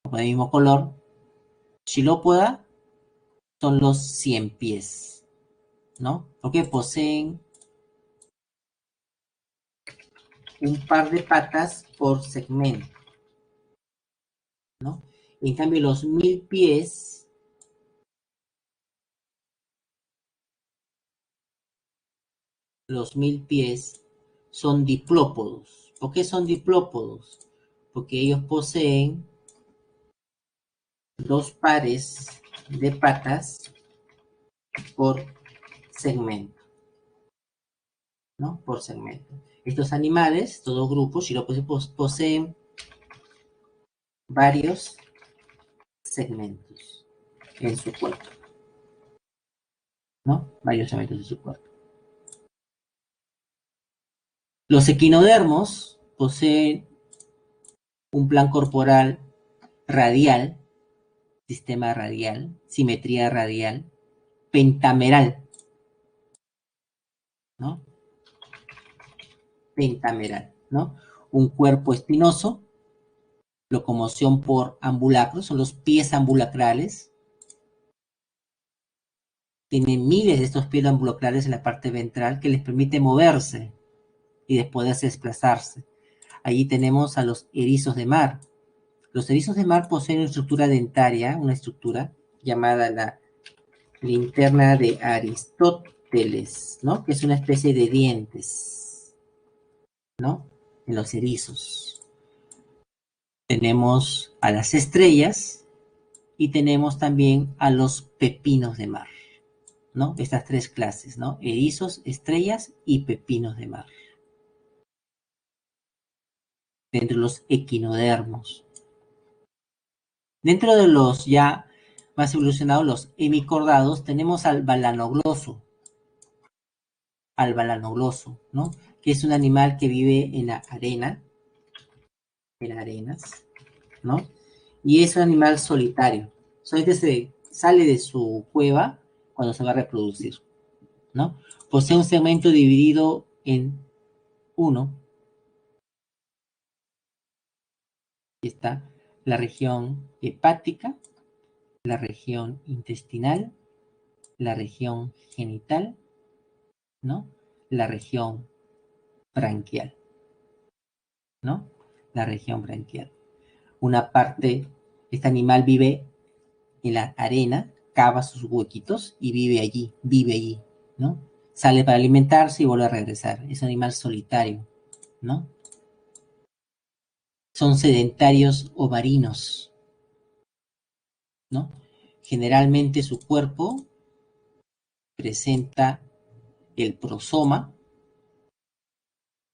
con el mismo color. Xilópoda son los 100 pies, ¿no? Porque poseen un par de patas por segmento, ¿no? En cambio, los 1000 pies son diplópodos. ¿Por qué son diplópodos? Porque ellos poseen 2 pares de patas por segmento, ¿no? Por segmento. Estos animales, todos grupos xilópodos, poseen varios segmentos en su cuerpo, ¿no? Varios segmentos en su cuerpo. Los equinodermos poseen un plan corporal radial, sistema radial, simetría radial, pentameral, ¿no? Pentameral, ¿no? Un cuerpo espinoso, locomoción por ambulacros, son los pies ambulacrales, Tiene miles de estos piloambulocrales en la parte ventral que les permite moverse y después desplazarse. Allí tenemos a los erizos de mar. Los erizos de mar poseen una estructura dentaria, una estructura llamada la linterna de Aristóteles, ¿no? Que es una especie de dientes, ¿no? En los erizos. Tenemos a las estrellas y tenemos también a los pepinos de mar, ¿no? Estas tres clases, ¿no? Erizos, estrellas y pepinos de mar. Dentro de los equinodermos. Dentro de los ya más evolucionados, los hemicordados, tenemos al balanogloso, ¿no? Que es un animal que vive en la arena, en arenas, ¿no? Y es un animal solitario. Solamente se sale de su cueva cuando se va a reproducir, ¿no? Posee un segmento dividido en uno. Aquí está la región hepática, la región intestinal, la región genital, ¿no? La región branquial, ¿no? La región branquial. Una parte, este animal vive en la arena, cava sus huequitos y vive allí, ¿no? Sale para alimentarse y vuelve a regresar. Es un animal solitario, ¿no? Son sedentarios o marinos, ¿no? Generalmente su cuerpo presenta el prosoma,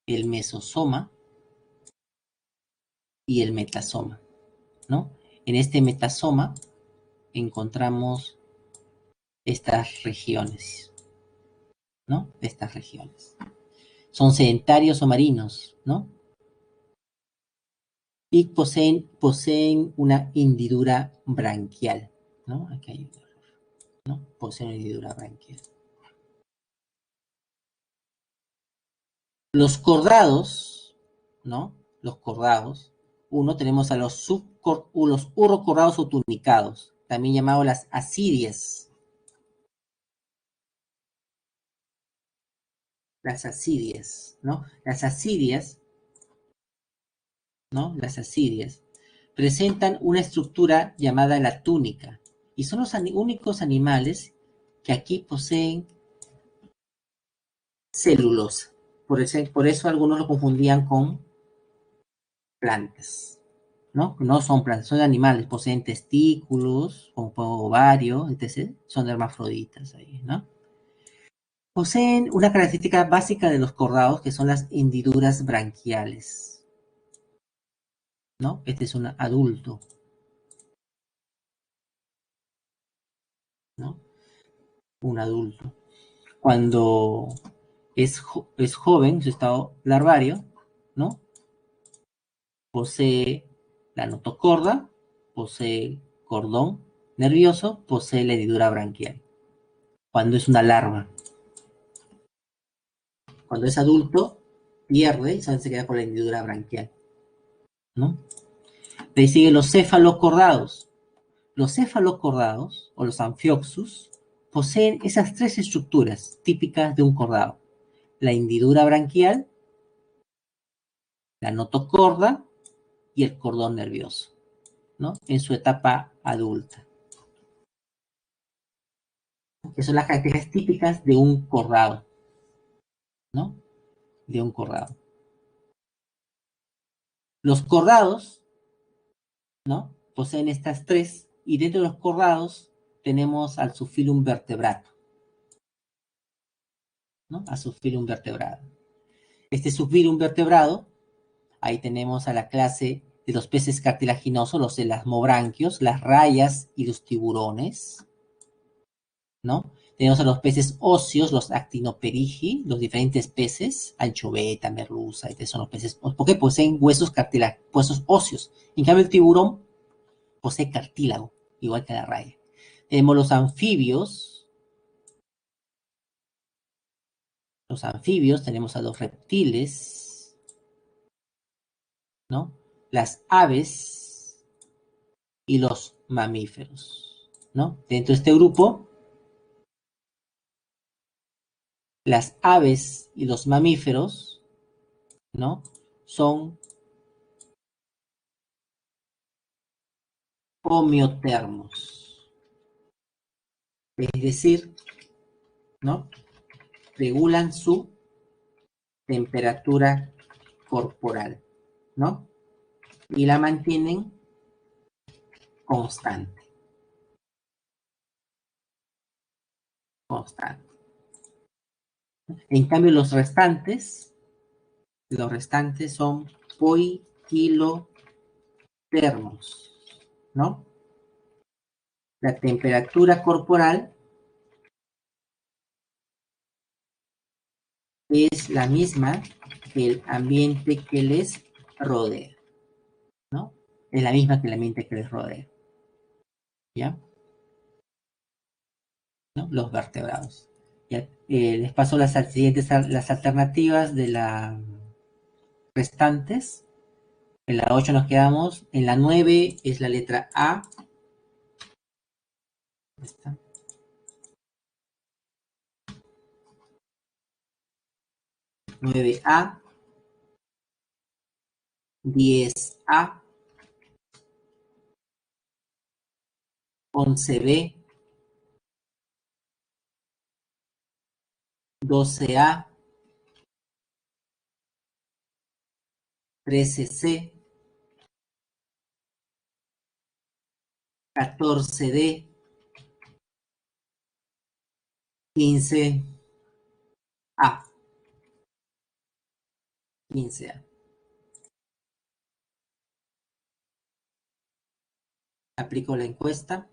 el mesosoma y el metasoma, ¿no? En este metasoma encontramos estas regiones, ¿no? Estas regiones. Son sedentarios o marinos, ¿no? Y poseen una hendidura branquial, ¿no? Aquí hay un error, ¿no? Poseen una hendidura branquial. Los cordados, ¿no? Los cordados, tenemos a los urocordados o tunicados, también llamados las asidias. Las asidias, ¿no? Las asidias, ¿no? Las asidias presentan una estructura llamada la túnica y son los únicos animales que aquí poseen celulosa. Por eso algunos lo confundían con plantas, ¿no? No son plantas, son animales, poseen testículos, como ovario, etc. Son hermafroditas ahí, ¿no? Poseen una característica básica de los cordados que son las hendiduras branquiales, ¿no? Este es un adulto, ¿no? Un adulto. Cuando es joven, en su estado larvario, ¿no? Posee la notocorda, posee cordón nervioso, posee la hendidura branquial. Cuando es una larva. Cuando es adulto, pierde y se queda con la hendidura branquial, ¿no? De ahí siguen los cefalocordados. Los cefalocordados, o los anfioxus, poseen esas tres estructuras típicas de un cordado. La hendidura branquial, la notocorda y el cordón nervioso, ¿no? En su etapa adulta. Que son las características típicas de un cordado, ¿no? De un cordado. Los cordados, ¿no? Poseen estas tres, y dentro de los cordados tenemos al subfilum vertebrato, ¿no? A subfilum vertebrado. Este subfilum vertebrado, ahí tenemos a la clase de los peces cartilaginosos, los elasmobranquios, las rayas y los tiburones, ¿no? Tenemos a los peces óseos, los actinoperigi, los diferentes peces, anchoveta, merluza, son los peces, porque poseen huesos óseos. En cambio, el tiburón posee cartílago, igual que la raya. Tenemos los anfibios, tenemos a los reptiles, ¿no? Las aves y los mamíferos, ¿no? Dentro de este grupo Las aves y los mamíferos, ¿no? Son homeotermos. Es decir, ¿no? Regulan su temperatura corporal, ¿no? Y la mantienen constante, constante. En cambio, los restantes son poikilotermos, ¿no? La temperatura corporal es la misma que el ambiente que les rodea, ¿no? Es la misma que el ambiente que les rodea, ¿ya? ¿No? Los vertebrados. Ya, les paso las siguientes las alternativas de las restantes. En la 8 nos quedamos. En la 9 es la letra A. Está. 9A, 10A, 11B, 12A, 13C, 14D, 15A, 15A. Aplico la encuesta.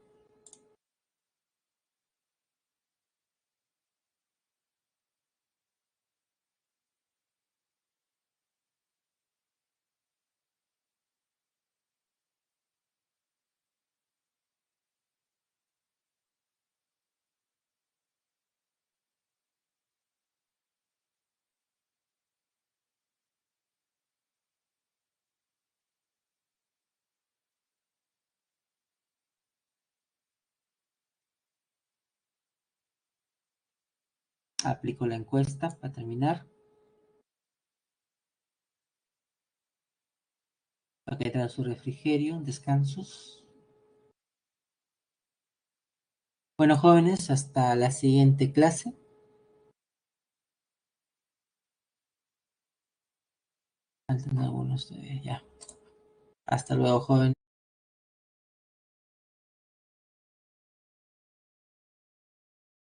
Aplico la encuesta para terminar. Para que tenga su refrigerio, descansos. Bueno, jóvenes, hasta la siguiente clase. Faltan algunos todavía, ya. Hasta luego, jóvenes.